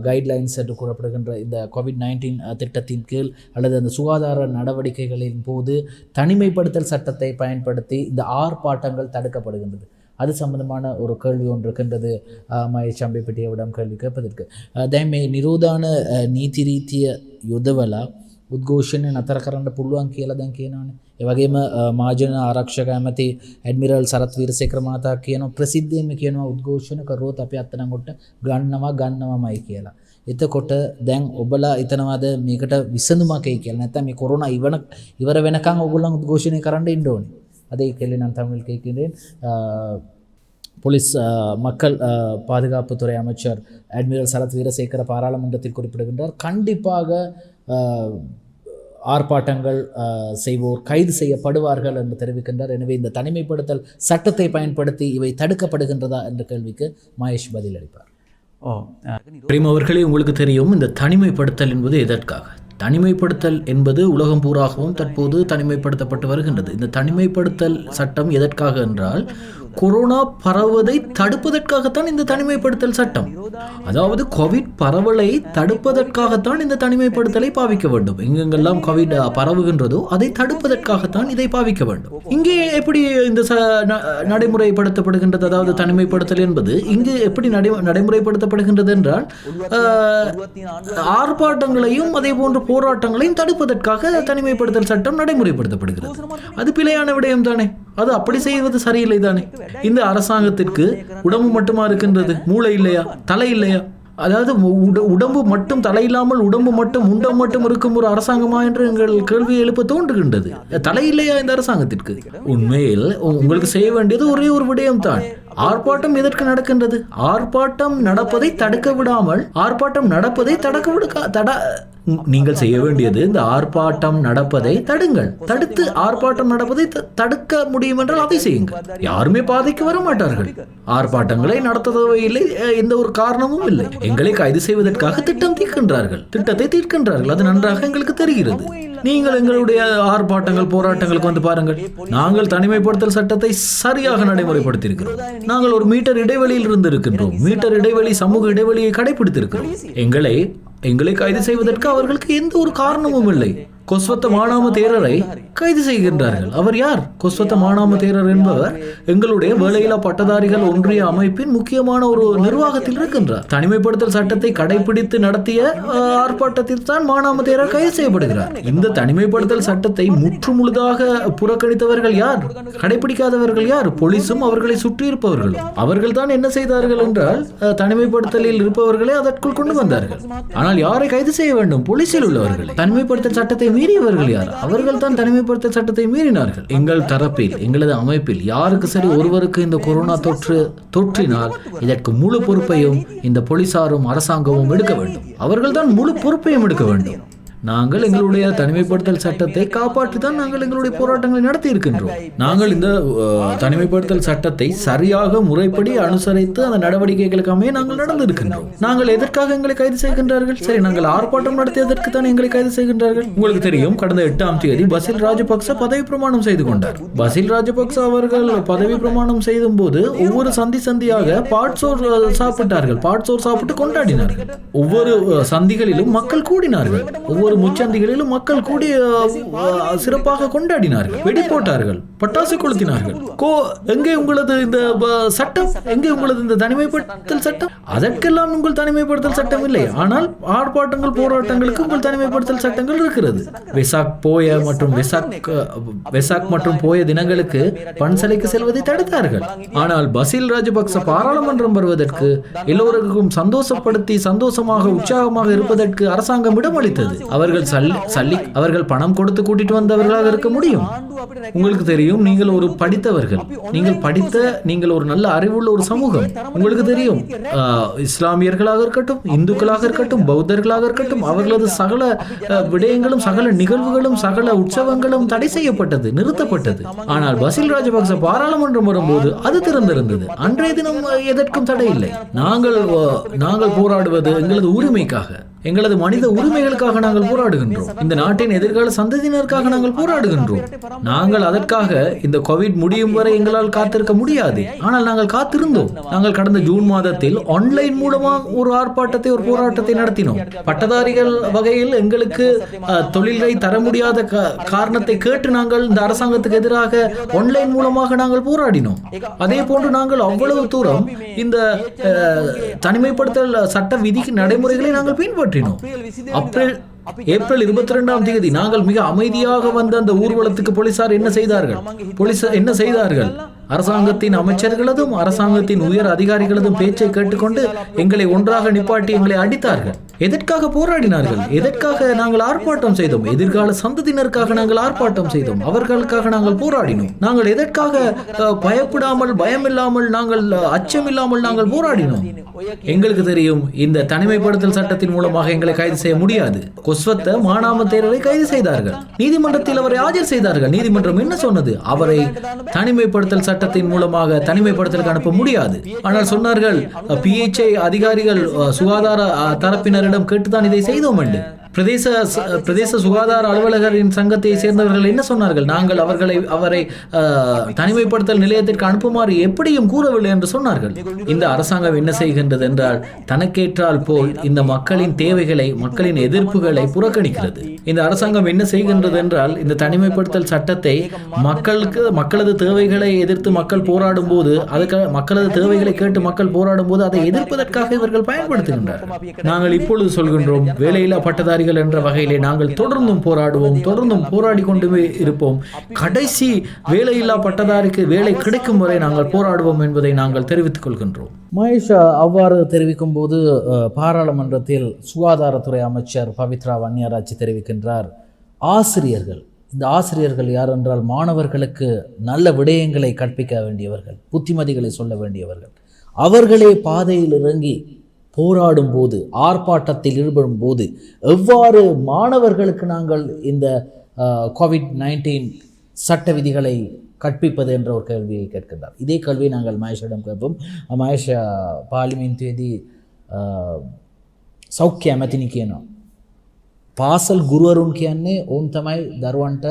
S1: கைட்லைன்ஸ் என்று கூறப்படுகின்ற இந்த COVID-19 திட்டத்தின் கீழ் அல்லது அந்த சுகாதார நடவடிக்கைகளின் போது தனிமைப்படுத்தல் சட்டத்தை பயன்படுத்தி இந்த ஆர்ப்பாட்டங்கள் தடுக்கப்படுகின்றது. அது சம்பந்தமான ஒரு கேள்வி ஒன்று இருக்கின்றது. மகேஷ் அம்பிපිටියவிடம் கேள்வி கேட்பதற்கு දැන් මේ නිරෝධාන නීති රීතිය යොදවලා උද්ඝෝෂණය නතර කරන්න පුළුවන් කියලා දැන් කියනවානේ. ඒ වගේම මාජන ආරක්ෂක ඇමති ඇඩ්මිරල් සරත් වීරසේකර මහතා කියනවා ප්‍රසිද්ධියෙන්ම කියනවා උද්ඝෝෂණ කරුවොත් අපි අත්අඩංගුවට ගන්නවාමයි කියලා. එතකොට දැන් ඔබලා හිතනවාද මේකට විසඳුමක් එයි කියලා? නැත්නම් මේ කොරෝනා ඉවර වෙනකන් ඔයගොල්ලන් උද්ඝෝෂණය කරන්න ඉන්න ඕනේ. அதே கேள்வி நான் தமிழில் கேட்கின்றேன். போலீஸ் மக்கள் பாதுகாப்புத்துறை அமைச்சர் அட்மிரல் சரத் வீரசேகர பாராளுமன்றத்தில் குறிப்பிடுகின்றார், கண்டிப்பாக ஆர்ப்பாட்டங்கள் செய்வோர் கைது செய்யப்படுவார்கள் என்று தெரிவிக்கின்றார். எனவே இந்த தனிமைப்படுத்தல் சட்டத்தை பயன்படுத்தி இவை தடுக்கப்படுகின்றதா என்ற கேள்விக்கு மகேஷ் பதிலளிப்பார்.
S2: பிரேம் அவர்களே, உங்களுக்கு தெரியும் இந்த தனிமைப்படுத்தல் என்பது எதற்காக? தனிமைப்படுத்தல் என்பது உலகம் பூராகவும் தற்போது தனிமைப்படுத்தப்பட்டு வருகின்றது. இந்த தனிமைப்படுத்தல் சட்டம் எதற்காக என்றால் கொரோனா பரவுவதை தடுப்பதற்காகத்தான் இந்த தனிமைப்படுத்தல் சட்டம். அதாவது கோவிட் பரவலை தடுப்பதற்காகத்தான் இந்த தனிமைப்படுத்தலை பாவிக்க வேண்டும். எங்கெங்கெல்லாம் கோவிட் பரவுகின்றதோ அதை தடுப்பதற்காகத்தான் இதை பாவிக்க வேண்டும். இங்கே எப்படி இந்த நடைமுறைப்படுத்தப்படுகின்றது? அதாவது தனிமைப்படுத்தல் என்பது இங்கு எப்படி நடைமுறைப்படுத்தப்படுகின்றது என்றால் ஆர்ப்பாட்டங்களையும் அதே போன்ற போராட்டங்களையும் தடுப்பதற்காக தனிமைப்படுத்தல் சட்டம் நடைமுறைப்படுத்தப்படுகிறது. அது பிழையான விடயம் தானே? அது அப்படி செய்வது சரியில்லை தானே? இந்த அரசாங்கத்திற்கு உடம்பு மட்டுமா இருக்கின்றது, மூளை இல்லையா, தலை இல்லையா? அதாவது உடம்பு மட்டும் தலை இல்லாமல் உடம்பு மட்டும் உண்டம் மட்டும் இருக்கும் ஒரு அரசாங்கமா என்று எங்கள் கேள்வி எழுப்ப தோன்றுகின்றது. தலை இல்லையா இந்த அரசாங்கத்திற்கு? உண்மையில் உங்களுக்கு செய்ய வேண்டியது ஒரே ஒரு விடயம் தான். ஆர்ப்பாட்டம் எதற்கு நடக்கின்றது? ஆர்ப்பாட்டம் நடப்பதை தடுக்க விடாமல் ஆர்ப்பாட்டம் நடப்பதை நீங்கள் செய்ய வேண்டியது இந்த ஆர்ப்பாட்டம் நடப்பதை தடுங்கள். தடுத்து ஆர்ப்பாட்டம் நடப்பதை தடுக்க முடியும் என்றால் அதை செய்யுங்கள். யாருமே பாதைக்கு வர மாட்டார்கள். ஆர்ப்பாட்டங்களை நடத்தவே இல்லை, எந்த ஒரு காரணமும் இல்லை. எங்களை கைது செய்வதற்காக திட்டத்தை தீர்க்கின்றார்கள். அது நன்றாக எங்களுக்கு தெரிகிறது. நீங்கள் எங்களுடைய ஆர்ப்பாட்டங்கள் போராட்டங்களுக்கு வந்து பாருங்கள். நாங்கள் தனிமைப்படுத்தல் சட்டத்தை சரியாக நடைமுறைப்படுத்தியிருக்கிறோம். நாங்கள் ஒரு மீட்டர் இடைவெளியில் இருந்து இருக்கின்றோம். மீட்டர் இடைவெளி, சமூக இடைவெளியை கடைபிடித்திருக்கிறோம். எங்களை கைது செய்வதற்கு அவர்களுக்கு எந்த ஒரு காரணமும் இல்லை. கொஸ்வத்த மானாம தேரரை கைது செய்கின்றார்கள். அவர் யார்? கொஸ்வத்த மானாம தேரர் என்பவர் எங்களுடைய வேலையில்லா பட்டதாரிகள் ஒன்றிய அமைப்பின் முக்கியமான ஒரு நிர்வாகத்தில் இருக்கின்றார். தனிமைப்படுத்தல் சட்டத்தை கடைபிடித்து நடத்திய ஆர்ப்பாட்டத்தில் தான் மானாம தேரர் கைது செய்யப்படுகிறார். இந்த தனிமைப்படுத்தல் சட்டத்தை முற்றுமுழுதாக புறக்கணித்தவர்கள் யார்? கடைபிடிக்காதவர்கள் யார்? போலீசும் அவர்களை சுற்றி இருப்பவர்கள். அவர்கள் தான் என்ன செய்தார்கள் என்றால் தனிமைப்படுத்தலில் இருப்பவர்களை அதற்குள் கொண்டு வந்தார்கள். ஆனால் யாரை கைது செய்ய வேண்டும்? போலீசில் உள்ளவர்களை. தனிமைப்படுத்தல் சட்டத்தை மீறியவர்கள் யார்? அவர்கள் தான் தனிமைப்படுத்தல் சட்டத்தை மீறினார்கள். எங்கள் தரப்பில், எங்களது அமைப்பில் யாருக்கு சரி ஒருவருக்கு இந்த கொரோனா தொற்றினால் இதற்கு முழு பொறுப்பையும் இந்த போலீசாரும் அரசாங்கமும் எடுக்க வேண்டும். அவர்கள் தான் முழு பொறுப்பையும் எடுக்க வேண்டும். நாங்கள் எங்களுடைய தனிமைப்படுத்தல் சட்டத்தை காப்பாற்றி தான் நாங்கள் எங்களுடைய போராட்டங்களை நடத்தி இருக்கின்றோம். நாங்கள் இந்த தனிமைப்படுத்தல் சட்டத்தை சரியாக முறைப்படி அனுசரித்து அந்த நடவடிக்கைகளுக்கு அமைய நாங்கள் நடந்திருக்கின்றோம். நாங்கள் எதற்காக எங்களை கைது செய்கின்றார்கள்? சரி, நாங்கள் ஆர்ப்பாட்டம் நடத்தியதற்கு தான் எங்களை கைது செய்கின்றார்கள். உங்களுக்கு தெரியும், கடந்த 8ஆம் தேதி பசில் ராஜபக்ச பதவி பிரமாணம் செய்து கொண்டார். பசில் ராஜபக்ச அவர்கள் பதவி பிரமாணம் செய்யும் போது ஒவ்வொரு சந்தியாக பாட்சோர் சாப்பிட்டார்கள். பாட்சோர் சாப்பிட்டு கொண்டாடினார்கள். ஒவ்வொரு சந்திகளிலும் மக்கள் கூடினார்கள். ஒவ்வொரு முச்சந்திகளிலும் மக்கள் கூடி சிறப்பாக கொண்டாடினார்கள். வெடி போட்டார்கள், பட்டாசு கொளுத்தினார்கள். எங்கே உங்களது இந்த சட்டம்? எங்கே உங்களது இந்த தனிமைப்படுத்தல் சட்டம்? அதற்கெல்லாம் உங்கள் தனிமைப்படுத்தல் சட்டம் இல்லை. ஆனால் ஆர்ப்பாட்டங்கள் போராட்டங்களுக்கு உங்கள் தனிமைப்படுத்தல் சட்டங்கள் இருக்கிறது. வெசாக் மற்றும் போய தினங்களுக்கு பன்சலைக்கு செல்வதை தடுத்தார்கள். ஆனால் பசில் ராஜபக்ச பாராளுமன்றம் வருவதற்கு எல்லோருக்கும் சந்தோஷப்படுத்தி சந்தோஷமாக உற்சாகமாக இருப்பதற்கு அரசாங்கம் இடமளித்தது. அவர்கள் பணம் கொடுத்து கூட்டிட்டு வந்தவர்களாக இருக்க முடியும். உங்களுக்கு தெரியும், நீங்கள் ஒரு படித்தவர்கள், நீங்கள் ஒரு நல்ல அறிவுள்ள ஒரு சமூகம். உங்களுக்கு தெரியும், இஸ்லாமியர்களாக இருக்கட்டும், இந்துக்களாக இருக்கட்டும், பௌத்தர்களாக இருக்கட்டும், அவர்களது சகல விடயங்களும், சகல நிகழ்வுகளும், சகல உற்சவங்களும் தடை செய்யப்பட்டது, நிறுத்தப்பட்டது. ஆனால் பசில் ராஜபக்ச பாராளுமன்றம் வரும்போது அது திறந்திருந்தது. அன்றைய தினம் எதற்கும் தடை இல்லை. நாங்கள் போராடுவது எங்களது உரிமைக்காக, எங்களது மனித உரிமைகளுக்காக நாங்கள் போராடுகின்றோம். இந்த நாட்டின் எதிர்கால சந்ததியினருக்காக நாங்கள் போராடுகின்றோம். நாங்கள் அதற்காக இந்த கோவிட் முடியும் வரை எங்களால் காத்திருக்க முடியாது. ஆனால் நாங்கள் காத்திருந்தோம். நாங்கள் கடந்த ஜூன் மாதத்தில் ஆன்லைன் மூலமாக ஒரு போராட்டத்தை நடத்தினோம். பட்டதாரிகள் வகையில் எங்களுக்கு தொழிலை தர முடியாத காரணத்தை கேட்டு நாங்கள் இந்த அரசாங்கத்துக்கு எதிராக ஆன்லைன் மூலமாக நாங்கள் போராடினோம். அதே போன்று நாங்கள் அவ்வளவு தூரம் இந்த தனிமைப்படுத்தல் சட்ட விதி நடைமுறைகளை நாங்கள் பின்பற்றினோம். ஏப்ரல் 22ஆம் தேதி நாங்கள் மிக அமைதியாக வந்த அந்த ஊர்வலத்துக்கு போலீசார் என்ன செய்தார்கள்? அரசாங்கத்தின் அமைச்சர்களதும் அரசாங்கத்தின் உயர் அதிகாரிகளதும் பேச்சை கேட்டுக்கொண்டு எங்களை ஒன்றாக நிப்பாட்டி எங்களை அடித்தார்கள். எதற்காக போராடினார்கள்? எதற்காக நாங்கள் ஆர்ப்பாட்டம் செய்தோம்? எதிர்கால சந்ததியினருக்காக நாங்கள் ஆர்ப்பாட்டம் செய்தோம். அவர்களுக்காக நாங்கள் போராடினோம். நாங்கள் எதற்காக பயப்படாமல், பயமில்லாமல், நாங்கள் அச்சமில்லாமல் நாங்கள் போராடினோம்? எங்களுக்கு தெரியும், இந்த தனிமைப்படுத்தல் சட்டத்தின் மூலமாக எங்களை கைது செய்ய முடியாது. கொஸ்வத்த மானாம தேரரை கைது செய்தார்கள். நீதிமன்றத்தில் அவரை ஆஜர் செய்தார்கள். நீதிமன்றம் என்ன சொன்னது? அவரை தனிமைப்படுத்தல் சட்டத்தின் மூலமாக தனிமைப்படுத்தலுக்கு அனுப்ப முடியாது. ஆனால் சொன்னார்கள், PHI அதிகாரிகள் சுகாதார தரப்பினரிடம் கேட்டுதான் இதை செய்தோம் என்று. பிரதேச சுகாதார அலுவலகரின் சங்கத்தை சேர்ந்தவர்கள் என்ன சொன்னார்கள்? நாங்கள் அவரை தனிமைப்படுத்தல் நிலையத்திற்கு அனுப்புமாறு எப்படியும் கூறவில்லை என்று சொன்னார்கள். இந்த அரசாங்கம் என்ன செய்கின்றது என்றால், தனக்கேற்றால் போல் இந்த மக்களின் தேவைகளை, மக்களின் எதிர்ப்புகளை புறக்கணிக்கிறது. இந்த அரசாங்கம் என்ன செய்கின்றது என்றால், இந்த தனிமைப்படுத்தல் சட்டத்தை மக்களது தேவைகளை எதிர்த்து மக்கள் போராடும் போது, மக்களது தேவைகளை கேட்டு மக்கள் போராடும் போது அதை எதிர்ப்பதற்காக இவர்கள் பயன்படுத்துகின்றனர். நாங்கள் இப்பொழுது சொல்கின்றோம், வேலையில்லா பட்டதாரி என்ற வகையிலே நாங்கள் தொடர்ந்தும் போராடுவோம், தொடர்ந்தும் போராடி கொண்டு இருப்போம். கடைசி வேலையில்லா பட்டதாரிக்கு வேலை கிடைக்கும் வரை நாங்கள் போராடுவோம் என்பதை நாங்கள் தெரிவித்துக் கொள்கின்றோம்.
S1: மகேஷ் அவ்வாறு தெரிவிக்கும் போது பாராளுமன்றத்தில் சுகாதாரத்துறை அமைச்சர் பவித்ரா வன்னியாராச்சி தெரிவிக்கின்றார், இந்த ஆசிரியர்கள் யார் என்றால் மாணவர்களுக்கு நல்ல விடயங்களை கற்பிக்க வேண்டியவர்கள், புத்திமதிகளை சொல்ல வேண்டியவர்கள். அவர்களே பாதையில் இறங்கி போராடும் போது, ஆர்ப்பாட்டத்தில் ஈடுபடும் போது எவ்வாறு மாணவர்களுக்கு நாங்கள் இந்த COVID-19 சட்ட விதிகளை கற்பிப்பது என்ற ஒரு கேள்வியை கேட்கின்றார். இதே கேள்வியை நாங்கள் மகேஷிடம் கேட்போம். மகேஷ், පාර්ලිමේන්තුවේදී සෞඛ්‍ය ඇමතිනි කියනවා පාසල් ගුරුවරුන් කියන්නේ ඔවුන් තමයි දරුවන්ට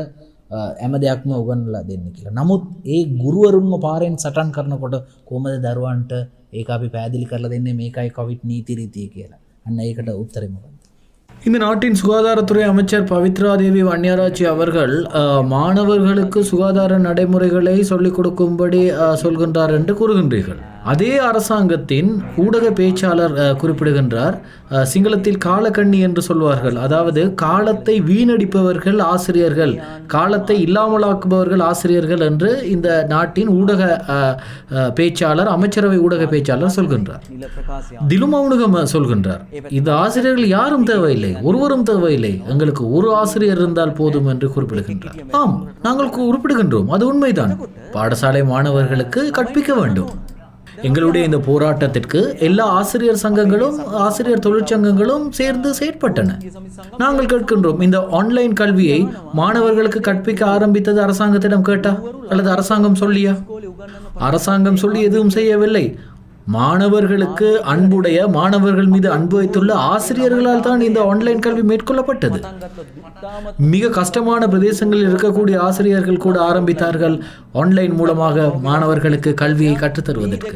S1: හැම දෙයක්ම උගන්වලා දෙන්න කියලා. නමුත් ඒ ගුරුවරුන්ම පාරෙන් සටන් කරනකොට කොහොමද දරුවන්ට ඒක අපි පැහැදිලි කරලා දෙන්නේ මේකයි කොවිඩ් නීති රීතිය කියලා. අන්න ඒකට උත්තරේ මොකක්ද?
S2: இந்த நாட்டின் சுகாதாரத்துறை அமைச்சர் பவித்ரா தேவி வன்னியாராச்சி அவர்கள் மாணவர்களுக்கு சுகாதார நடைமுறைகளை சொல்லிக் கொடுக்கும்படி சொல்கின்றார் என்று கூறுகின்றீர்கள். அதே அரசாங்கத்தின் ஊடக பேச்சாளர் குறிப்பிடுகின்றார், சிங்களத்தில் காலக்கண்ணி என்று சொல்வார்கள், அதாவது காலத்தை வீணடிப்பவர்கள் ஆசிரியர்கள், காலத்தை இல்லாமலாக்குபவர்கள் ஆசிரியர்கள் என்று இந்த நாட்டின் ஊடக பேச்சாளர், அமைச்சரவை ஊடக பேச்சாளர் சொல்கின்றார். திலுமவுனுகம் சொல்கின்றார், இந்த ஆசிரியர்கள் யாரும் தேவையில்லை, ஒருவரும் தேவையில்லை, எங்களுக்கு ஒரு ஆசிரியர் இருந்தால் போதும் என்று குறிப்பிடுகின்றார். ஆம், நாங்கள் குறிப்பிடுகின்றோம், அது உண்மைதான். பாடசாலை மாணவர்களுக்கு கற்பிக்க வேண்டும். எங்களுடைய இந்த போராட்டத்திற்கு எல்லா ஆசிரியர் சங்கங்களும் ஆசிரியர் தொழிற்சங்கங்களும் சேர்ந்து செயற்பட்டன. நாங்கள் கேட்கின்றோம், இந்த ஆன்லைன் கல்வியை மாணவர்களுக்கு கற்பிக்க ஆரம்பித்தது அரசாங்கத்திடம் கேட்டா அல்லது அரசாங்கம் சொல்லியா? அரசாங்கம் சொல்லி எதுவும் செய்யவில்லை. மாணவர்களுக்கு அன்புடைய, மாணவர்கள் மீது அன்பு வைத்துள்ள ஆசிரியர்களால் தான் இந்த ஆன்லைன் கல்வி மேற்கொள்ளப்பட்டது. மிக கஷ்டமான பிரதேசங்களில் இருக்கக்கூடிய ஆசிரியர்கள் கூட ஆரம்பித்தார்கள் ஆன்லைன் மூலமாக மாணவர்களுக்கு கல்வியை கற்றுத்தருவதற்கு.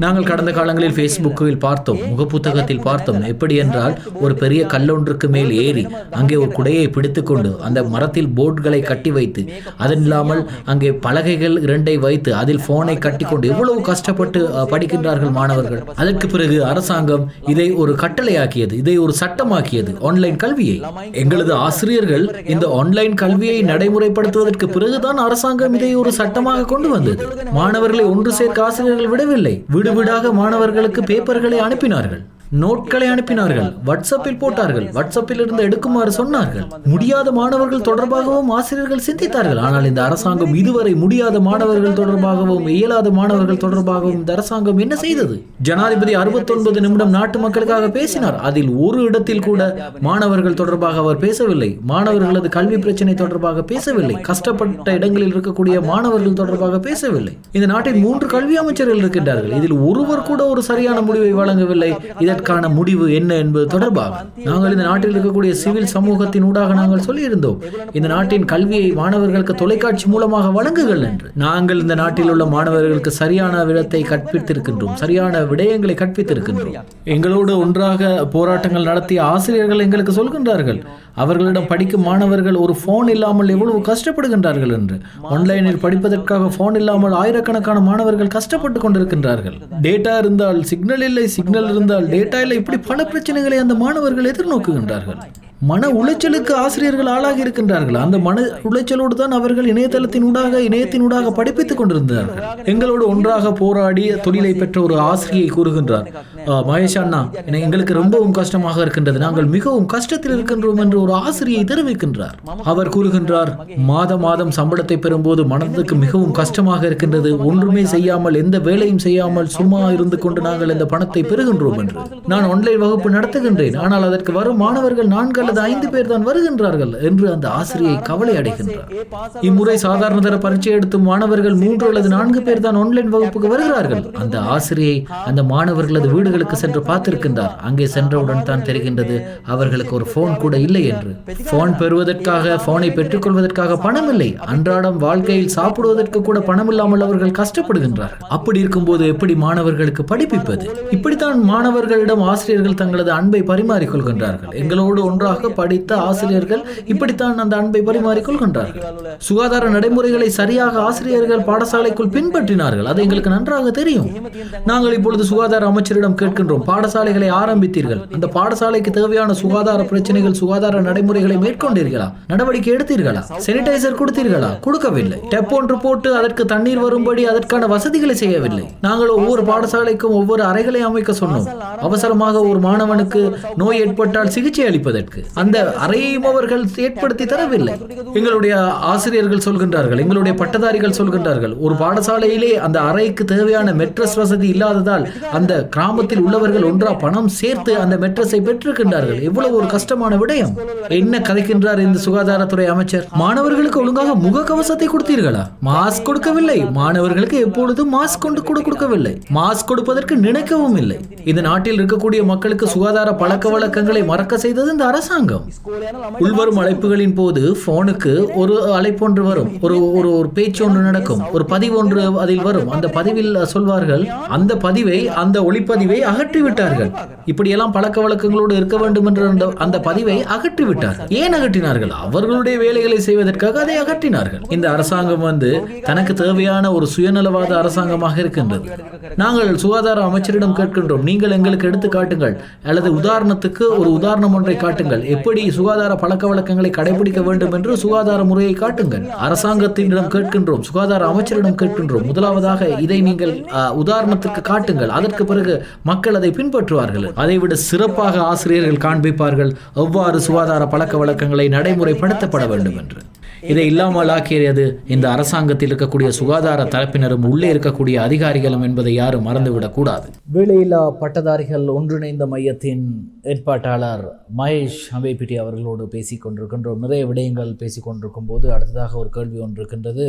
S2: நாங்கள் கடந்த காலங்களில் ஃபேஸ்புக்கில் பார்த்தோம், முகப்புத்தகத்தில் பார்த்தோம். எப்படி என்றால், ஒரு பெரிய கல்லொன்றுக்கு மேல் ஏறி அங்கே ஒரு குடையை பிடித்துக்கொண்டு அந்த மரத்தில் போர்டுகளை கட்டி வைத்து, அதன் இல்லாமல் அங்கே பலகைகள் 2 வைத்து அதில் போனை கட்டிக்கொண்டு எவ்வளவு கஷ்டப்பட்டு படிக்கின்றார்கள் மாணவர்கள். அதற்கு பிறகு அரசாங்கம் இதை ஒரு கட்டளையாக்கியது, இதை ஒரு சட்டமாக்கியது, ஆன்லைன் கல்வியை. எங்களது ஆசிரியர்கள் இந்த ஆன்லைன் கல்வியை நடைமுறைப்படுத்துவதற்கு பிறகுதான் அரசாங்கம் இதை ஒரு சட்டமாக கொண்டு வந்தது. மாணவர்களை ஒன்று சேர்க்க ஆசிரியர்கள் விடவில்லை. வீடு வீடாக மாணவர்களுக்கு பேப்பர்களை அனுப்பினார்கள், நோட்களை அனுப்பினார்கள், வாட்ஸ்அப்பில் போட்டார்கள், வாட்ஸ்அப்பில் இருந்து எடுக்குமாறு சொன்னார்கள். முடியாத மாணவர்கள் தொடர்பாகவும் ஆசிரியர்கள் சிந்தித்தார்கள். ஆனால் இந்த அரசாங்கம் இதுவரை முடியாத மாணவர்கள் தொடர்பாகவும் இயலாத மாணவர்கள் தொடர்பாகவும் இந்த அரசாங்கம் என்ன செய்தது? ஜனாதிபதி 69 நிமிடம் நாட்டு மக்களுக்காக பேசினார். அதில் ஒரு இடத்தில் கூட மாணவர்கள் தொடர்பாக அவர் பேசவில்லை. மாணவர்களது கல்வி பிரச்சனை தொடர்பாக பேசவில்லை. கஷ்டப்பட்ட இடங்களில் இருக்கக்கூடிய மாணவர்கள் தொடர்பாக பேசவில்லை. இந்த நாட்டில் 3 கல்வி அமைச்சர்கள் இருக்கின்றார்கள். இதில் ஒருவர் கூட ஒரு சரியான முடிவை வழங்கவில்லை. இதற்கான முடிவு என்ன என்பது தொடர்பாக நாங்கள் இந்த நாட்டில் இருக்கக்கூடிய சிவில் சமூகத்தின் ஊடாக நாங்கள் சொல்லியிருந்தோம், இந்த நாட்டின் கல்வியை மாணவர்களுக்கு தொலைக்காட்சி மூலமாக வழங்குங்கள் என்று. நாங்கள் இந்த நாட்டில் உள்ள மாணவர்களுக்கு சரியான விடத்தை கற்பித்திருக்கின்றோம், சரியான விடயங்களை கற்பித்திருக்கின்றோம். எங்களோடு ஒன்றாக போராட்டங்கள் நடத்திய ஆசிரியர்கள் எங்களுக்கு சொல்கின்றார்கள், அவர்களிடம் படிக்கும் மாணவர்கள் ஒரு போன் இல்லாமல் எவ்வளவு கஷ்டப்படுகின்றார்கள் என்று. ஆன்லைனில் படிப்பதற்காக போன் இல்லாமல் ஆயிரக்கணக்கான மாணவர்கள் கஷ்டப்பட்டு கொண்டிருக்கின்றார்கள். டேட்டா இருந்தால் சிக்னல் இல்லை, சிக்னல் இருந்தால் டேட்டா இல்லை. இப்படி பல பிரச்சனைகளை அந்த மாணவர்கள் எதிர்நோக்குகின்றார்கள். மன உளைச்சலுக்கு ஆசிரியர்கள் ஆளாகி இருக்கின்றார்கள். அந்த மன உளைச்சலோடு தான் அவர்கள் இணையத்தினூடாக படிப்பித்துக் கொண்டிருந்தார்கள். எங்களோடு ஒன்றாக போராடி தொழிலை பெற்ற ஒரு ஆசிரியை கூறுகின்றார், மகேஷ் அண்ணா, எங்களுக்கு ரொம்பவும் கஷ்டமாக இருக்கின்றது, நாங்கள் மிகவும் கஷ்டத்தில் இருக்கின்றோம் என்று ஒரு ஆசிரியை தெரிவிக்கின்றார். அவர் கூறுகின்றார், மாதம் சம்பளத்தை பெறும்போது மனதுக்கு மிகவும் கஷ்டமாக இருக்கின்றது, ஒன்றுமே செய்யாமல், எந்த வேலையும் செய்யாமல் சும்மா இருந்து கொண்டு நாங்கள் இந்த பணத்தை பெறுகின்றோம் என்று. நான் ஆன்லைன் வகுப்பு நடத்துகின்றேன், ஆனால் அதற்கு வரும் மாணவர்கள் 4 அல்லது 5 பேர் தான் வருகின்றார்கள் என்று அந்த ஆசிரியை கவலை அடைகின்றார். இம்முறை சாதாரண தர பரீட்சை எடுத்தும் மாணவர்கள் 3 அல்லது 4 பேர் தான் ஆன்லைன் வகுப்புக்கு வருகிறார்கள். அந்த ஆசிரியை அந்த மாணவர்களது வீடுகளுக்கு சென்று பார்த்திருக்கின்றார். அங்கே சென்றவுடன் தான் தெரிகின்றது அவர்களுக்கு ஒரு போன் கூட இல்லை என்று. போன் பெறுவதற்காக, போனை பெற்றுக்கொள்வதற்காக பணம் இல்லை. அன்றாடம் வாழ்க்கையில் சாப்பிடுவதற்கு கூட பணம் இல்லாமல் அவர்கள் கஷ்டப்படுகின்றார். அப்படி இருக்கும்போது எப்படி மாணவர்களுக்கு படிப்பிப்பது? இப்படித்தான் மாணவர்களிடம் ஆசிரியர்கள் தங்களது அன்பை பரிமாறிக்கொள்கின்றார்கள். எங்களோடு ஒன்றாக படித்த ஆசிரியர்கள் இப்படித்தான் அந்த அன்பை பரிமாறிக்கொள்கின்றார்கள். சுகாதார நடைமுறைகளை சரியாக ஆசிரியர்கள் பாடசாலைக்குள் பின்பற்றினார்கள். அது எங்களுக்கு நன்றாக தெரியும். நாங்கள் இப்பொழுது சுகாதார அமைச்சரிடம் கேட்கின்றோம், பாடசாலைகளை ஆரம்பித்தீர்கள், அந்த பாடசாலைக்கு தேவையான சுகாதார பிரச்சனைகள், சுகாதார நடைமுறைகளை மேற்கொண்டீர்களா? நடவடிக்கை எடுத்தீர்களா? சானிடைசர் கொடுத்தீர்களா? கொடுக்கவில்லை. டெப் ஒன்று போட்டு அதற்கு தண்ணீர் வரும்படி அதற்கான வசதிகளை செய்யவில்லை. நாங்கள் ஒவ்வொரு பாடசாலைக்கும் ஒவ்வொரு அறைகளை அமைக்க சொன்னோம். அவசரமாக ஒரு மாணவனுக்கு நோய் ஏற்பட்டால் சிகிச்சை அளிப்பதற்கு அந்த அறையையும் அவர்கள் ஏற்படுத்தி தரவில்லை. எங்களுடைய ஆசிரியர்கள் சொல்கின்றார்கள், எங்களுடைய பட்டதாரிகள் சொல்கின்றார்கள், ஒரு பாடசாலையிலே அந்த அறைக்கு தேவையான மெட்ரஸ் வசதி இல்லாததால் அந்த கிராமத்தில் உள்ளவர்கள் ஒன்றா பணம் சேர்த்து அந்த மெட்ரஸை பெற்றிருக்கின்றார்கள். எவ்வளவு ஒரு கஷ்டமான விடயம். என்ன கதைக்கின்றார் இந்த சுகாதாரத்துறை அமைச்சர்? மாணவர்களுக்கு ஒழுங்காக முகக்கவசத்தை கொடுத்தீர்களா? மாஸ்க் கொடுக்கவில்லை. மாணவர்களுக்கு எப்பொழுதும் மாஸ்க் கொண்டு கூட கொடுக்கவில்லை. மாஸ்க் கொடுப்பதற்கு நினைக்கவும் இல்லை. இந்த நாட்டில் இருக்கக்கூடிய மக்களுக்கு சுகாதார பழக்க வழக்கங்களை மறக்க செய்தது இந்த அரசாங்கம். உள்வரும் அழைப்புகளின் போது போனுக்கு ஒரு அழைப்பொன்று வரும், ஒரு பேச்சு ஒன்று நடக்கும், ஒரு பதிவு ஒன்று அதில் வரும். அந்த பதிவில் சொல்வார்கள், அந்த பதிவை, அந்த ஒளிப்பதிவை அகற்றிவிட்டார்கள். இப்படியெல்லாம் பழக்க வழக்கங்களோடு இருக்க வேண்டும் என்ற அந்த பதிவை அகற்றிவிட்டார்கள். ஏன் அகற்றினார்கள்? அவர்களுடைய வேலைகளை செய்வதற்காக அதை அகற்றினார்கள். இந்த அரசாங்கம் தனக்கு தேவையான ஒரு சுயநலவாத அரசாங்கமாக இருக்கின்றது. நாங்கள் சுகாதார அமைச்சரிடம் கேட்கின்றோம், நீங்கள் எங்களுக்கு எடுத்து காட்டுங்கள், அல்லது உதாரணத்துக்கு ஒரு உதாரணம் ஒன்றை காட்டுங்கள், எப்படி சுகாதார பழக்க வழக்கங்களை கடைபிடிக்க வேண்டும் என்று சுகாதார முறையை காட்டுங்கள். அரசாங்கத்தினிடம் கேட்கின்றோம், சுகாதார அமைச்சரிடம் கேட்கின்றோம், முதலாவதாக இதை நீங்கள் உதாரணத்துக்கு காட்டுங்கள், அதற்கு பிறகு மக்கள் அதை பின்பற்றுவார்கள். அதைவிட சிறப்பாக ஆசிரியர்கள் காண்பிப்பார்கள் எவ்வாறு சுகாதார பழக்க வழக்கங்களை நடைமுறைப்படுத்தப்பட வேண்டும் என்று. இதை இல்லாமல் ஆக்கியது இந்த அரசாங்கத்தில் இருக்கக்கூடிய சுகாதார தரப்பினரும் உள்ளே இருக்கக்கூடிய அதிகாரிகளும் என்பதை யாரும் மறந்துவிடக் கூடாது.
S1: வேலையில்லா பட்டதாரிகள் ஒன்றிணைந்த மையத்தின் ஏற்பாட்டாளர் மகேஷ் அம்பேபிட்டி அவர்களோடு பேசிக் கொண்டிருக்கின்றோம். நிறைய விடயங்கள் பேசிக் கொண்டிருக்கும் போது அடுத்ததாக ஒரு கேள்வி ஒன்று இருக்கின்றது.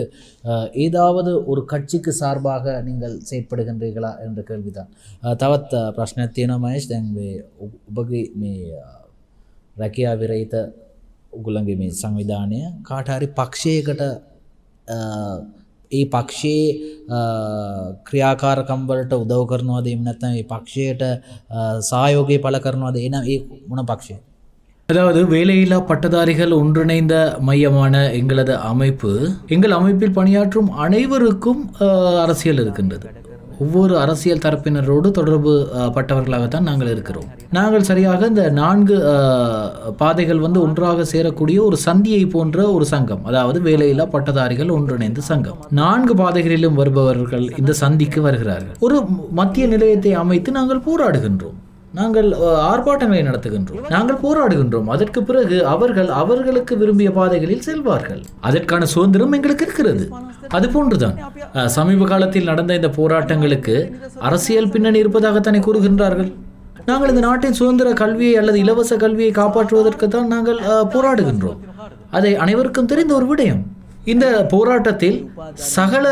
S1: ஏதாவது ஒரு கட்சிக்கு சார்பாக நீங்கள் செயற்படுகின்றீர்களா என்ற கேள்விதான். தவத் பிரශ්නයක් තියෙනවා මහේෂ්. දැන් මේ ඔබගේ මේ රැකියා විරහිත උගලගේ මේ සංවිධානය කාට හරි පක්ෂයකට ඒ පක්ෂයේ ක්‍රියාකාරකම් වලට උදව් කරනවාද එහෙම නැත්නම් ඒ පක්ෂයට සහයෝගය පළ කරනවාද? එහෙනම් ඒ මොන පක්ෂය?
S2: அதாவது வேலையில்லா பட்டதாரிகள் ஒன்றிணைந்த மையமான எங்களது அமைப்பு, எங்கள் அமைப்பில் பணியாற்றும் அனைவருக்கும் அரசியல் இருக்கின்றது. ஒவ்வொரு அரசியல் தரப்பினரோடு தொடர்பு பட்டவர்களாகத்தான் நாங்கள் இருக்கிறோம். நாங்கள் சரியாக இந்த 4 பாதைகள் ஒன்றாக சேரக்கூடிய ஒரு சந்தியை போன்ற ஒரு சங்கம், அதாவது வேலையில்லா பட்டதாரிகள் ஒன்றிணைந்த சங்கம். 4 பாதைகளிலும் வருபவர்கள் இந்த சந்திக்கு வருகிறார்கள். ஒரு மத்திய நிலையத்தை அமைத்து நாங்கள் போராடுகின்றோம், நாங்கள் ஆர்ப்பாட்டங்களை நடத்துகின்றோம், நாங்கள் போராடுகின்றோம். அதற்கு பிறகு அவர்களுக்கு விரும்பிய பாதைகளில் செல்வார்கள். அதற்கான சுதந்திரம் எங்களுக்கு இருக்கிறது. அது போன்றுதான் சமீப காலத்தில் நடந்த இந்த போராட்டங்களுக்கு அரசியல் பின்னணி இருப்பதாகத்தானே கூறுகின்றார்கள். நாங்கள் இந்த நாட்டின் சுதந்திர கல்வியை அல்லது இலவச கல்வியை காப்பாற்றுவதற்கு தான் நாங்கள் போராடுகின்றோம். அதை அனைவருக்கும் தெரிந்த ஒரு விடயம். இந்த போராட்டத்தில் சகல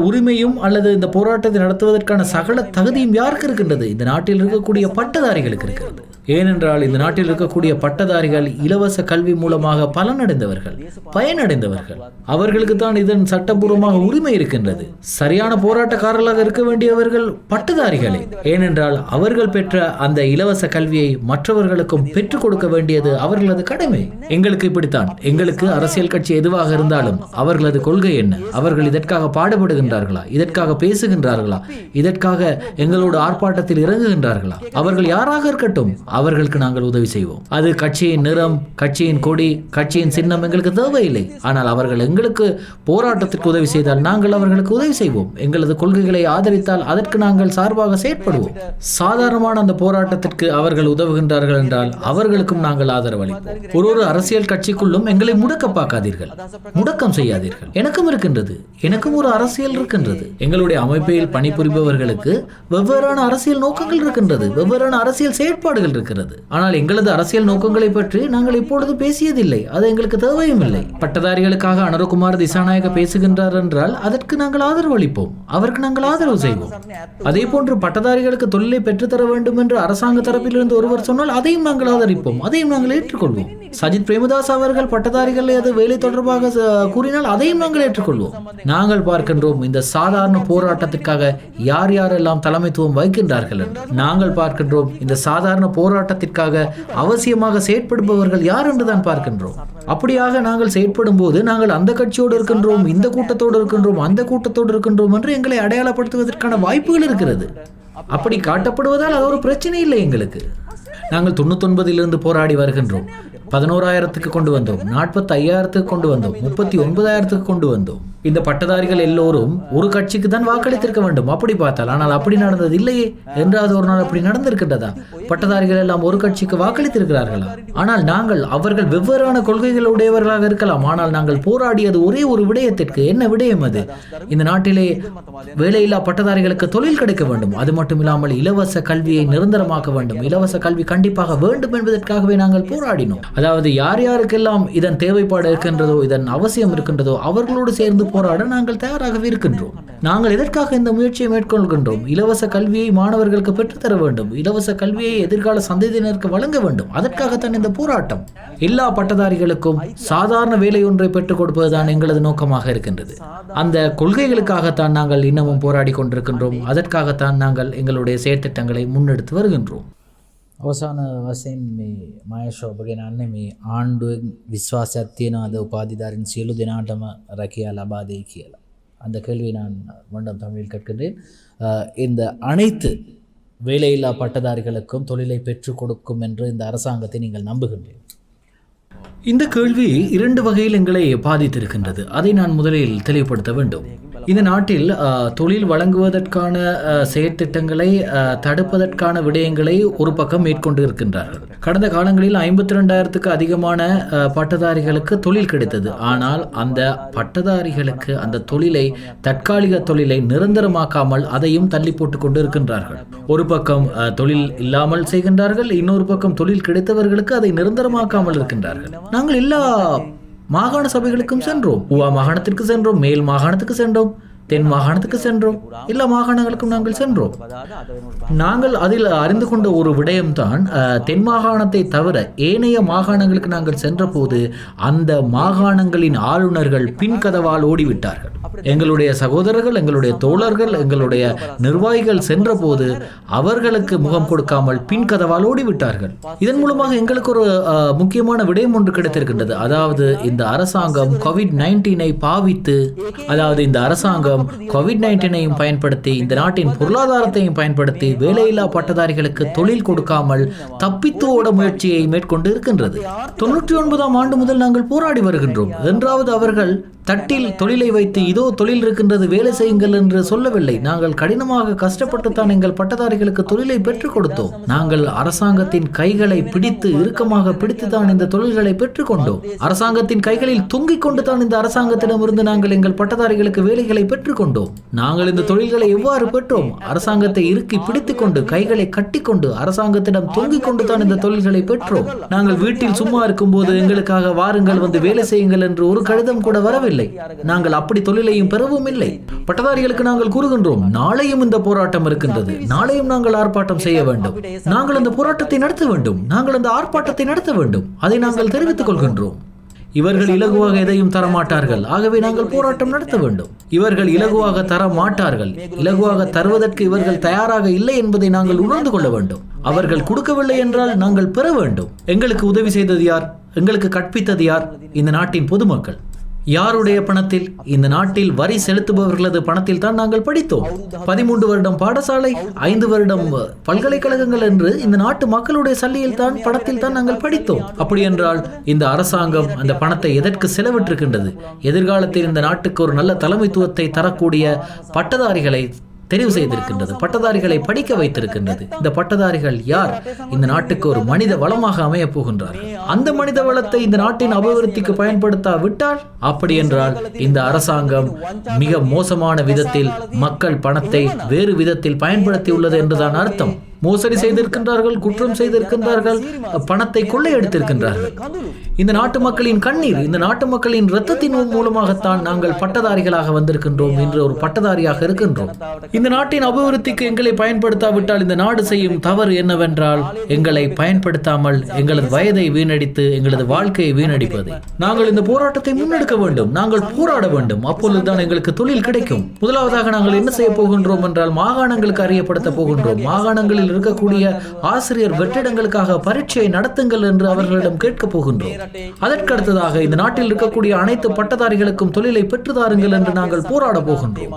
S2: உரிமையும் அல்லது இந்த போராட்டத்தை நடத்துவதற்கான சகல தகுதியும் யாருக்கு இருக்கின்றது? இந்த நாட்டில் இருக்கக்கூடிய பட்டதாரிகளுக்கு இருக்கிறது. ஏனென்றால் இந்த நாட்டில் இருக்கக்கூடிய பட்டதாரிகள் இலவச கல்வி மூலமாக பலனடைந்தவர்கள், பயனடைந்தவர்கள். அவர்களுக்கு தான் இதன் சட்டபூர்வமாக உரிமை இருக்கின்றது. சரியான போராட்டக்காரர்களாக இருக்க வேண்டியவர்கள் பட்டதாரிகளே. ஏனென்றால் அவர்கள் பெற்ற அந்த இலவச கல்வியை மற்றவர்களுக்கும் பெற்றுக் கொடுக்க வேண்டியது அவர்களது கடமை. எங்களுக்கு இப்படித்தான். எங்களுக்கு அரசியல் கட்சி எதுவாக இருந்தாலும் அவர்களது கொள்கை என்ன, அவர்கள் இதற்காக பாடுபடுகின்றார்களா, இதற்காக பேசுகின்றார்களா, இதற்காக எங்களோட ஆர்ப்பாட்டத்தில் இறங்குகின்றார்களா, அவர்கள் யாராக இருக்கட்டும், அவர்களுக்கு நாங்கள் உதவி செய்வோம். அது கட்சியின் நிறம், கட்சியின் கொடி, கட்சியின் சின்னம் எங்களுக்கு தேவையில்லை. ஆனால் அவர்கள் எங்களுக்கு போராட்டத்திற்கு உதவி செய்தால் நாங்கள் அவர்களுக்கு உதவி செய்வோம். எங்களது கொள்கைகளை ஆதரித்தால் அதற்கு நாங்கள் சார்பாக செயற்படுவோம். சாதாரணமான அந்த போராட்டத்திற்கு அவர்கள் உதவுகின்றார்கள் என்றால் அவர்களுக்கும் நாங்கள் ஆதரவு அளிப்போம். ஒரு அரசியல் கட்சிக்குள்ளும் எங்களை முடக்க பார்க்காதீர்கள், முடக்கம் செய்யாதீர்கள். எனக்கும் இருக்கின்றது, எனக்கும் ஒரு அரசியல் இருக்கின்றது. எங்களுடைய அமைப்பில் பணிபுரிபவர்களுக்கு வெவ்வேறான அரசியல் நோக்கங்கள் இருக்கின்றது, வெவ்வேறான அரசியல் செயற்பாடுகள் இருக்கிறது. ஆனால் எங்களது அரசியல் நோக்கங்களை பற்றி நாங்கள் இப்பொழுது பேசியதில்லை, அது எங்களுக்கு தேவையும் இல்லை. பட்டதாரிகளுக்காக அனுரகுமார் திசாநாயக்க பேசுகின்றார் என்றால் அதற்கு நாங்கள் ஆதரவு அளிப்போம், அவருக்கு நாங்கள் ஆதரவு செய்வோம். அதே போன்று பட்டதாரிகளுக்கு தொழிலை பெற்றுத்தர வேண்டும் என்று அரசாங்க தரப்பிலிருந்து ஒருவர் சொன்னால் அதையும் நாங்கள் ஆதரிப்போம், அதையும் நாங்கள் ஏற்றுக்கொள்வோம். சஜித் பிரேமதாஸ் அவர்கள் பட்டதாரிகளை அது வேலை தொடர்பாக கூறினால் அதையும் நாங்கள் ஏற்றுக்கொள்வோம். நாங்கள் பார்க்கின்றோம் இந்த சாதாரண போராட்டத்திற்காக யார் யாரெல்லாம் தலைமைத்துவம் வைக்கின்றார்கள் என்று. நாங்கள் பார்க்கின்றோம் இந்த சாதாரண போராட்டத்திற்காக அவசியமாக செயற்படுபவர்கள் யார் என்றுதான் பார்க்கின்றோம். அப்படியாக நாங்கள் செயற்படும் போது நாங்கள் அந்த கட்சியோடு இருக்கின்றோம், இந்த கூட்டத்தோடு இருக்கின்றோம், அந்த கூட்டத்தோடு இருக்கின்றோம் என்று எங்களை அடையாளப்படுத்துவதற்கான வாய்ப்புகள் இருக்கிறது. அப்படி காட்டப்படுவதால் அது ஒரு பிரச்சனை இல்லை எங்களுக்கு. நாங்கள் 99 போராடி வருகின்றோம். 11,000 கொண்டு வந்தோம், 45,000 கொண்டு வந்தோம், 39,000 கொண்டு வந்தோம். இந்த பட்டதாரிகள் எல்லோரும் ஒரு கட்சிக்கு தான் வாக்களித்திருக்க வேண்டும் அப்படி பார்த்தால். ஆனால் அப்படி நடந்தது இல்லையே. என்றாவது ஒரு நாள் அப்படி நடந்திருக்கின்றதா? பட்டதாரிகள் எல்லாம் ஒரு கட்சிக்கு வாக்களித்திருக்கிறார்களா? ஆனால் நாங்கள் அவர்கள் வெவ்வேறான கொள்கைகள் உடையவர்களாக இருக்கலாம். ஆனால் நாங்கள் போராடியது ஒரே ஒரு விடயத்திற்கு. என்ன விடயம் அது? இந்த நாட்டிலே வேலையில்லா பட்டதாரிகளுக்கு தொழில் கிடைக்க வேண்டும், அது மட்டும் இல்லாமல் இலவச கல்வியை நிரந்தரமாக்க வேண்டும், இலவச கல்வி கண்டிப்பாக வேண்டும் என்பதற்காகவே நாங்கள் போராடினோம். அதாவது யார் யாருக்கெல்லாம் இதன் தேவைப்பாடு இருக்கின்றதோ, இதன் அவசியம் இருக்கின்றதோ அவர்களோடு சேர்ந்து போராட நாங்கள் தயாராகவே இருக்கின்றோம். நாங்கள் எதற்காக இந்த முயற்சியை மேற்கொள்கின்றோம்? இலவச கல்வியை மாணவர்களுக்கு பெற்றுத்தர வேண்டும், இலவச கல்வியை எதிர்கால சந்ததியினருக்கு வழங்க வேண்டும். அதற்காகத்தான் இந்த போராட்டம். எல்லா பட்டதாரிகளுக்கும் சாதாரண வேலை ஒன்றை பெற்றுக் கொடுப்பதுதான் எங்களது நோக்கமாக இருக்கின்றது. அந்த கொள்கைகளுக்காகத்தான் நாங்கள் இன்னமும் போராடி கொண்டிருக்கின்றோம். அதற்காகத்தான் நாங்கள் எங்களுடைய செயற்திட்டங்களை முன்னெடுத்து வருகின்றோம்.
S1: අවසාන වශයෙන් මේ මහේෂ් ඔබගෙන යන්නේ මේ ආණ්ඩුවෙන් විශ්වාසයක් තියනවාද උපාධිධාරීන් සියලු දෙනාටම රැකියා ලබා දෙයි කියලා? அந்த கேள்வி நான் மீண்டும் தமிழில் கேட்கின்றேன். இந்த அனைத்து வேலையில்லா பட்டதாரிகளுக்கும் தொழிலை பெற்றுக் கொடுக்கும் என்று இந்த அரசாங்கத்தை நீங்கள் நம்புகின்றீர்கள்?
S2: இந்த கேள்வி 2 வகையில் எங்களை பாதித்திருக்கின்றது. அதை நான் முதலில் தெளிவுபடுத்த வேண்டும். இந்த நாட்டில் தொழில் வழங்குவதற்கான செயற்திட்டங்களை தடுப்பதற்கான விடயங்களை ஒரு பக்கம் மேற்கொண்டு இருக்கின்றார்கள். கடந்த காலங்களில் 52,000க்கு அதிகமான பட்டதாரிகளுக்கு தொழில் கிடைத்தது. ஆனால் அந்த பட்டதாரிகளுக்கு அந்த தொழிலை, தற்காலிக தொழிலை நிரந்தரமாக்காமல் அதையும் தள்ளி போட்டு கொண்டு இருக்கின்றார்கள். ஒரு பக்கம் தொழில் இல்லாமல் செய்கின்றார்கள், இன்னொரு பக்கம் தொழில் கிடைத்தவர்களுக்கு அதை நிரந்தரமாக்காமல் இருக்கின்றார்கள். நாங்கள் எல்லா மாகாண சபைகளுக்கும் சென்றோம். ஊவா மாகாணத்திற்கு சென்றோம், மேல் மாகாணத்துக்கு சென்றோம், தென் மாகாணத்துக்கு சென்றோம், எல்லா மாகாணங்களுக்கும் நாங்கள் சென்றோம். நாங்கள் அதில் அறிந்து கொண்ட ஒரு விடயம்தான், தென் மாகாணத்தை தவிர ஏனைய மாகாணங்களுக்கு நாங்கள் சென்ற போது அந்த மாகாணங்களின் ஆளுநர்கள் பின்கதவால் ஓடிவிட்டார்கள். எங்களுடைய சகோதரர்கள், எங்களுடைய தோழர்கள், எங்களுடைய நிர்வாகிகள் சென்ற போது அவர்களுக்கு முகம் கொடுக்காமல் பின்கதவால் ஓடிவிட்டார்கள். இதன் மூலமாக எங்களுக்கு ஒரு முக்கியமான விடயம் ஒன்று கிடைத்திருக்கின்றது. அதாவது இந்த அரசாங்கம் COVID-19 பாவித்து, அதாவது இந்த அரசாங்கம் COVID-19 பயன்படுத்தி, இந்த நாட்டின் பொருளாதாரத்தையும் பயன்படுத்தி வேலையில்லா பட்டதாரிகளுக்கு தொழில் கொடுக்காமல் தப்பித்து ஓட முயற்சியை மேற்கொண்டு இருக்கின்றது. 99ஆம் ஆண்டு முதல் நாங்கள் போராடி வருகின்றோம். என்றாவது அவர்கள் தட்டில் தொழிலை வைத்து இதோ தொழில் இருக்கின்றது, வேலை செய்யுங்கள் என்று சொல்லவில்லை. நாங்கள் கடினமாக கஷ்டப்பட்டுத்தான் எங்கள் பட்டதாரிகளுக்கு தொழிலை பெற்றுக் கொடுத்தோம். நாங்கள் அரசாங்கத்தின் கைகளை பிடித்து, இறுக்கமாக பிடித்துதான் இந்த தொழில்களை பெற்றுக் கொண்டோம். அரசாங்கத்தின் கைகளில் தொங்கிக் கொண்டு தான் இந்த அரசாங்கத்திடமிருந்து நாங்கள் எங்கள் பட்டதாரிகளுக்கு வேலைகளை பெற்றுக் கொண்டோம். நாங்கள் இந்த தொழில்களை எவ்வாறு பெற்றோம்? அரசாங்கத்தை இறுக்கி பிடித்துக் கொண்டு, கைகளை கட்டிக்கொண்டு, அரசாங்கத்திடம் தொங்கிக் கொண்டு தான் இந்த தொழில்களை பெற்றோம். நாங்கள் வீட்டில் சும்மா இருக்கும் போது எங்களுக்காக வாருங்கள், வந்து வேலை செய்யுங்கள் என்று ஒரு கடிதம் கூட வரவில்லை. நாங்கள் அப்படி தொழிலையும் பெறவும் இல்லை. பட்டதாரிகளுக்கு நாங்கள் கூறுகின்றோம், நாளையும் இந்த போராட்டம் இருக்கின்றது, நாளையும் நாங்கள் ஆர்ப்பாட்டம் செய்ய வேண்டும், நாங்கள் அந்த போராட்டத்தை நடத்த வேண்டும், நாங்கள் அந்த ஆர்ப்பாட்டத்தை நடத்த வேண்டும், அதை நாங்கள் தெரிவித்துக் கொள்கின்றோம். இவர்கள் இலகுவாக எதையும் தரமாட்டார்கள், ஆகவே நாங்கள் போராட்டம் நடத்த வேண்டும். இவர்கள் இலகுவாக தர மாட்டார்கள், இலகுவாக தருவதற்கு இவர்கள் தயாராக இல்லை என்பதை நாங்கள் உணர்ந்து கொள்ள வேண்டும். அவர்கள் கொடுக்கவில்லை என்றால் நாங்கள் பெற வேண்டும். எங்களுக்கு உதவி செய்தது யார்? எங்களுக்கு கற்பித்தது யார்? இந்த நாட்டின் பொதுமக்கள். யாருடைய பணத்தில்? இந்த நாட்டில் வரி செலுத்துபவர்களது பணத்தில் தான் நாங்கள் படித்தோம். 13 வருடம் பாடசாலை, 5 வருடம் பல்கலைக்கழகங்கள் என்று இந்த நாட்டு மக்களுடைய சல்லியில் தான், பணத்தில் தான் நாங்கள் படித்தோம். அப்படி என்றால் இந்த அரசாங்கம் அந்த பணத்தை எதற்கு செலவிட்டிருக்கின்றது? எதிர்காலத்தில் இந்த நாட்டுக்கு ஒரு நல்ல தலைமைத்துவத்தை தரக்கூடிய பட்டதாரிகளை தெரிவு செய்திருக்கின்றது, பட்டதாரிகளை படிக்க வைத்திருக்கின்றது. இந்த பட்டதாரிகள் யார்? இந்த நாட்டுக்கு ஒரு மனித வளமாக அமைய போகின்றார்கள். அந்த மனித வளத்தை இந்த நாட்டின் அபிவிருத்திக்கு பயன்படுத்தாவிட்டால், அப்படி என்றால் இந்த அரசாங்கம் மிக மோசமான விதத்தில் மக்கள் பணத்தை வேறு விதத்தில் பயன்படுத்தி உள்ளது என்றுதான் அர்த்தம். மோசடி செய்திருக்கின்றார்கள், குற்றம் செய்திருக்கின்றார்கள், பணத்தை கொள்ளையடித்திருக்கின்றார்கள். இந்த நாட்டு மக்களின் கண்ணீர், இந்த நாட்டு மக்களின் இரத்தத்தின் மூலமாகத்தான் நாங்கள் பட்டதாரிகளாக வந்திருக்கின்றோம், என்று ஒரு பட்டதாரியாக இருக்கின்றோம். இந்த நாட்டின் அபிவிருத்திக்கு எங்களை பயன்படுத்தாவிட்டால் இந்த நாடு செய்யும் தவறு என்னவென்றால், எங்களை பயன்படுத்தாமல் எங்களது வயதை வீணடித்து எங்களது வாழ்க்கையை வீணடிப்பது. நாங்கள் இந்த போராட்டத்தை முன்னெடுக்க வேண்டும், நாங்கள் போராட வேண்டும். அப்பொழுதுதான் எங்களுக்கு தொழில் கிடைக்கும். முதலாவதாக நாங்கள் என்ன செய்ய போகின்றோம் என்றால், மாகாணங்களுக்கு அறியப்படுத்த போகின்றோம். மாகாணங்களில் இருக்கக்கூடிய ஆசிரியர் வெற்றிடங்களுக்காக பரீட்சையை நடத்துங்கள் என்று அவர்களிடம் கேட்க போகின்றோம். அதற்கடுத்ததாக இந்த நாட்டில் இருக்கக்கூடிய அனைத்து பட்டதாரிகளுக்கும் தொழிலை பெற்றுதாருங்கள் என்று நாங்கள் போராட போகின்றோம்.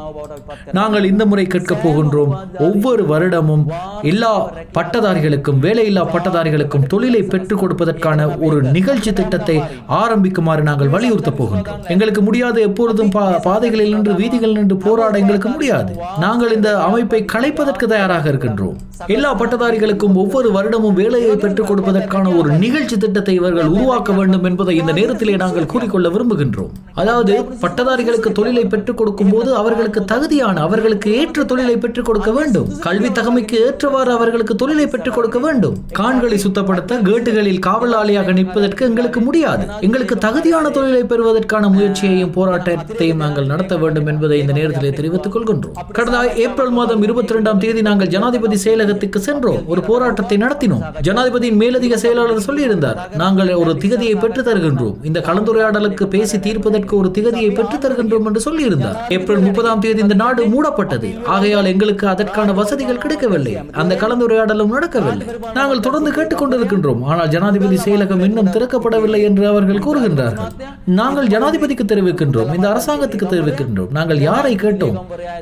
S2: நாங்கள் இந்த முறை கேட்க போகின்றோம், ஒவ்வொரு வருடமும் எல்லா பட்டதாரிகளுக்கும், வேலையில்லா பட்டதாரிகளுக்கும் தொழிலை பெற்றுக் கொடுப்பதற்கான ஒரு நிகழ்ச்சி திட்டத்தை ஆரம்பிக்குமாறு நாங்கள் வலியுறுத்த போகின்றோம். எங்களுக்கு முடியாது, எப்பொழுதும் பாதைகளில் நின்று, வீதிகளில் நின்று போராட எங்களுக்கு முடியாது. நாங்கள் இந்த அமைப்பை கலைப்பதற்கு தயாராக இருக்கின்றோம். எல்லா பட்டதாரிகளுக்கும் ஒவ்வொரு வருடமும் வேலையை பெற்றுக் கொடுப்பதற்கான ஒரு நிகழ்ச்சி திட்டத்தை இவர்கள் உருவாக்க வேண்டும் என்பதை இந்த நேரத்திலே நாங்கள் கூறிக்கொள்ள விரும்புகின்றோம். அதாவது பட்டதாரிகளுக்கு தொழிலை பெற்றுக் கொடுக்கும் போது அவர்களுக்கு தகுதியான, அவர்களுக்கு ஏற்ற தொழிலை பெற்றுக் கொடுக்க வேண்டும். கல்வி தகமைக்கு ஏற்றவாறு அவர்களுக்கு தொழிலை பெற்றுக் கொடுக்க வேண்டும். கான்களை சுத்தப்படுத்த கேட்டுகளில் காவலாளியாக நிற்பதற்கு எங்களுக்கு முடியாது. எங்களுக்கு தகுதியான தொழிலை பெறுவதற்கான முயற்சியையும் போராட்டத்தையும் நாங்கள் நடத்த வேண்டும் என்பதை இந்த நேரத்திலே தெரிவித்துக் கொள்கின்றோம். கடந்த ஏப்ரல் மாதம் 22ஆம் தேதி நாங்கள் ஜனாதிபதி செயலகத்துக்கு சென்றோம், ஒரு போராட்டத்தை நடத்தினோம். ஜனாதிபதியின் மேலதிக செயலாளர் சொல்லியிருந்தார், நாங்கள் ஒரு திகதியை பெற்று தருகின்றோம், இந்த கலந்துரையாடலுக்கு பேசி தீர்ப்பதற்கு ஒரு திகதியை பெற்று தருகின்றோம் என்று சொல்லியிருந்தார். ஏப்ரல் 30ஆம் தேதி இந்த நாடு மூடப்பட்டது. ஆகையால் எங்களுக்கு அதற்கான வசதிகள் கிடைக்கவில்லை, அந்த கலந்துரையாடலும் நடக்கவில்லை. நாங்கள் தொடர்ந்து கேட்டுக்கொண்டிருக்கின்றோம், ஆனால் ஜனாதிபதி செயலகம் இன்னும் திறக்கப்படவில்லை என்று அவர்கள் கூறுகின்றார்கள். நாங்கள் ஜனாதிபதிக்கு தெரிவிக்கின்றோம், இந்த அரசாங்கத்துக்கு தெரிவிக்கின்றோம். நாங்கள் யாரை கேட்டோம்?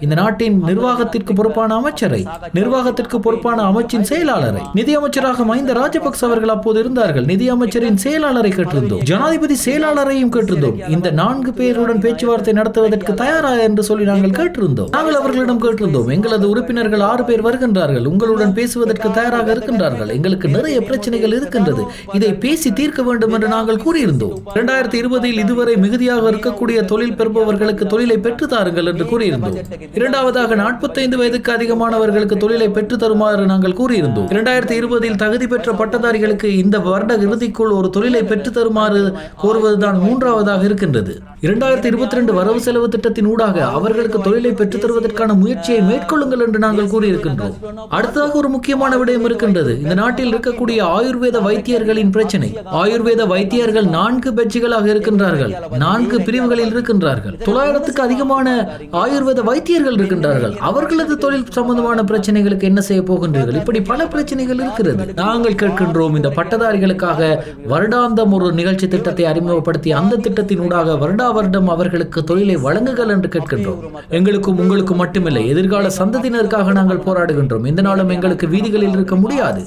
S2: இந்த நாட்டின் நிர்வாகத்திற்கு பொறுப்பான அமைச்சரை. நிர்வாகத்திற்கு பொறுப்பான தொடர்பான அமைச்சின் செயலாளரை, நிதியமைச்சராக மஹிந்த ராஜபக்ச அவர்கள் அப்போது இருந்தார்கள். நிதியமைச்சரின் செயலாளரை கேட்டிருந்தோம், ஜனாதிபதி செயலாளரையும் கேட்டிருந்தோம். இந்த 4 பேருடன் பேச்சுவார்த்தை நடத்துவதற்கு தயாரா என்று சொல்லி நாங்கள் கேட்டிருந்தோம். நாங்கள் அவர்களிடம் கேட்டிருந்தோம், எங்களது உறுப்பினர்கள் 6 பேர் வருகின்றார்கள், உங்களுடன் பேசுவதற்கு தயாராக இருக்கின்றார்கள், எங்களுக்கு நிறைய பிரச்சனைகள் இருக்கின்றது, இதை பேசி தீர்க்க வேண்டும் என்று நாங்கள் கூறியிருந்தோம். 2020 இதுவரை மிகுதியாக இருக்கக்கூடிய தொழில் பெறுபவர்களுக்கு தொழிலை பெற்று தாருங்கள் என்று கூறியிருந்தோம். இரண்டாவதாக 45 வயதுக்கு அதிகமானவர்களுக்கு தொழிலை பெற்று தருமாறு நாங்கள் கூறியிருந்தோம். 2020 தகுதி பெற்ற பட்டதாரிகளுக்கு இந்த வருட இறுதிக்குள் ஒரு தொழிலை பெற்று தருமாறு கோருவதுதான் 3ஆவதாக இருக்கின்றது. 2022 வரவு செலவு திட்டத்தின் ஊடாக அவர்களுக்கு தொழிலை பெற்றுத் தருவதற்கான முயற்சியை மேற்கொள்ளுங்கள் என்று நாங்கள் கூறியிருக்கின்றோம். அடுத்ததாக ஒரு முக்கியமான விடயம் இருக்கின்றது. இந்த நாட்டில் இருக்கக்கூடிய ஆயுர்வேத வைத்தியர்களின் பிரச்சனை. ஆயுர்வேத வைத்தியர்கள் 4 பேட்சுகளாக இருக்கின்றார்கள், 4 பிரிவுகளில் இருக்கின்றார்கள். 900க்கு அதிகமான ஆயுர்வேத வைத்தியர்கள் இருக்கின்றார்கள். அவர்களது தொழில் சம்பந்தமான பிரச்சனைகளுக்கு என்ன செய்ய போகின்றீர்கள்? இப்படி பல பிரச்சனைகள் இருக்கிறது. நாங்கள் கேட்கின்றோம், இந்த பட்டதாரிகளுக்காக வருடாந்தம் ஒரு நிகழ்ச்சி திட்டத்தை அறிமுகப்படுத்தி அந்த திட்டத்தின் ஊடாக வருடம் அவர்களுக்கு தொழிலை வழங்குங்கள் என்று கேட்கின்றோம். எங்களுக்கும் உங்களுக்கும் மட்டுமில்லை, எதிர்கால சந்ததியினருக்காக நாங்கள் போராடுகின்றோம். இந்த நாளும் எங்களுக்கு வீதிகளில் இருக்க முடியாது.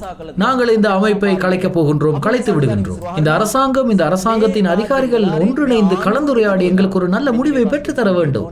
S2: நாங்கள் இந்த அமைப்பை கலைக்கப் போகின்றோம், கலைத்து விடுகின்றோம். இந்த அரசாங்கம், இந்த அரசாங்கத்தின் அதிகாரிகள் ஒன்றிணைந்து கலந்துரையாடி எங்களுக்கு ஒரு நல்ல முடிவை பெற்று தர வேண்டும்.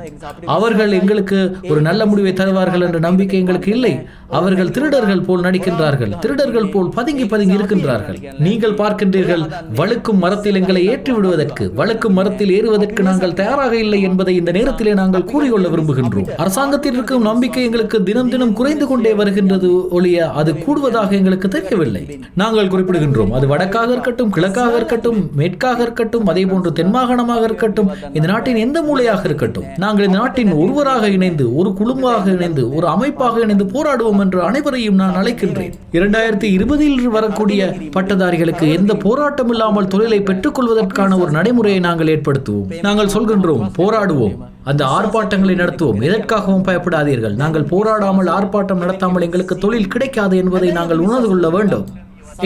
S2: அவர்கள் எங்களுக்கு ஒரு நல்ல முடிவை தருவார்கள் என்ற நம்பிக்கை எங்களுக்கு இல்லை. அவர்கள் திருடர்கள் போல் நடிக்கின்றார்கள், திருடர்கள் போல் பதுங்கி இருக்கின்றார்கள். நீங்கள் பார்க்கின்றீர்கள், வழுக்கும் மரத்தில் எங்களை ஏற்றி விடுவதற்கு, வழுக்கும் மரத்தில் ஏறுவதற்கு நாங்கள் தயாராக இல்லை என்பதை இந்த நேரத்திலே நாங்கள் கூறிக்கொள்ள விரும்புகின்றோம். அரசாங்கத்தில் இருக்கும் நம்பிக்கை எங்களுக்கு தினம் தினம் குறைந்து கொண்டே வருகின்றது ஒழிய அது கூடுவதாக எங்களுக்கு தெரியவில்லை. நாங்கள் குறிப்பிடுகின்றோம், அது வடக்காக இருக்கட்டும், கிழக்காக இருக்கட்டும், மேற்காக இருக்கட்டும், அதே போன்று தென்மாகாணமாக இருக்கட்டும், இந்த நாட்டின் எந்த மூலையாக இருக்கட்டும், நாங்கள் இந்த நாட்டின் ஒருவராக இணைந்து, ஒரு குழுவாக இணைந்து, ஒரு அமைப்பாக இணைந்து போராடுவோம் என்று அனைவரையும் நான் அழைக்கின்றேன். 2020 வரக்கூடிய பட்டதாரிகளுக்கு எந்த போராட்டம் இல்லாமல் தொழிலை பெற்றுக் கொள்வதற்கான ஒரு நடைமுறையை நாங்கள் ஏற்படுத்துவோம். நாங்கள் சொல்கின்றோம், போராடுவோம், அந்த ஆர்ப்பாட்டங்களை நடத்துவோம். எதற்காகவும் பயப்படாதீர்கள். நாங்கள் போராடாமல், ஆர்ப்பாட்டம் நடத்தாமல் எங்களுக்கு தொழில் கிடைக்காது என்பதை நாங்கள் உணர்ந்து கொள்ள வேண்டும்.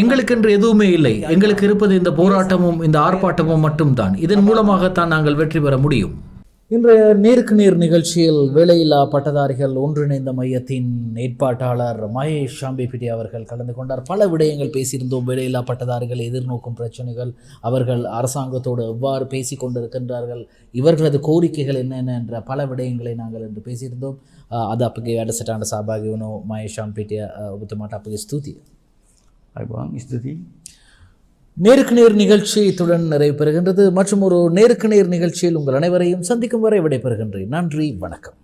S2: எங்களுக்கென்று எதுவுமே இல்லை. எங்களுக்கு இருப்பது இந்த போராட்டமும் இந்த ஆர்ப்பாட்டமும் மட்டும்தான். இதன் மூலமாகத்தான் நாங்கள் வெற்றி பெற முடியும்.
S1: இன்றைய நேருக்கு நேர் நிகழ்ச்சியில் வேலையில்லா பட்டதாரிகள் ஒன்றிணைந்த மையத்தின் ஏற்பாட்டாளர் மகேஷ் ஷாம்பிபிட்டி அவர்கள் கலந்து கொண்டார். பல விடயங்கள் பேசியிருந்தோம். வேலையில்லா பட்டதாரிகள் எதிர்நோக்கும் பிரச்சனைகள், அவர்கள் அரசாங்கத்தோடு எவ்வாறு பேசி கொண்டிருக்கின்றார்கள், இவர்களது கோரிக்கைகள் என்னென்ன என்ற பல விடயங்களை நாங்கள் என்று பேசியிருந்தோம். அது අපගේ වැඩසටහනට සහභාගී වුණු මහේෂ් ශාම්පිටිය ඔබතුමාට අපගේ ස්තුතියි.
S3: අයිබෝන් ස්තුතියි.
S1: நேருக்கு நேர் நிகழ்ச்சி இத்துடன் நிறைவு பெறுகின்றது. மற்றும் ஒரு நேருக்கு நேர் நிகழ்ச்சியில் உங்கள் அனைவரையும் சந்திக்கும் வரை விடைபெறுகின்றேன். நன்றி, வணக்கம்.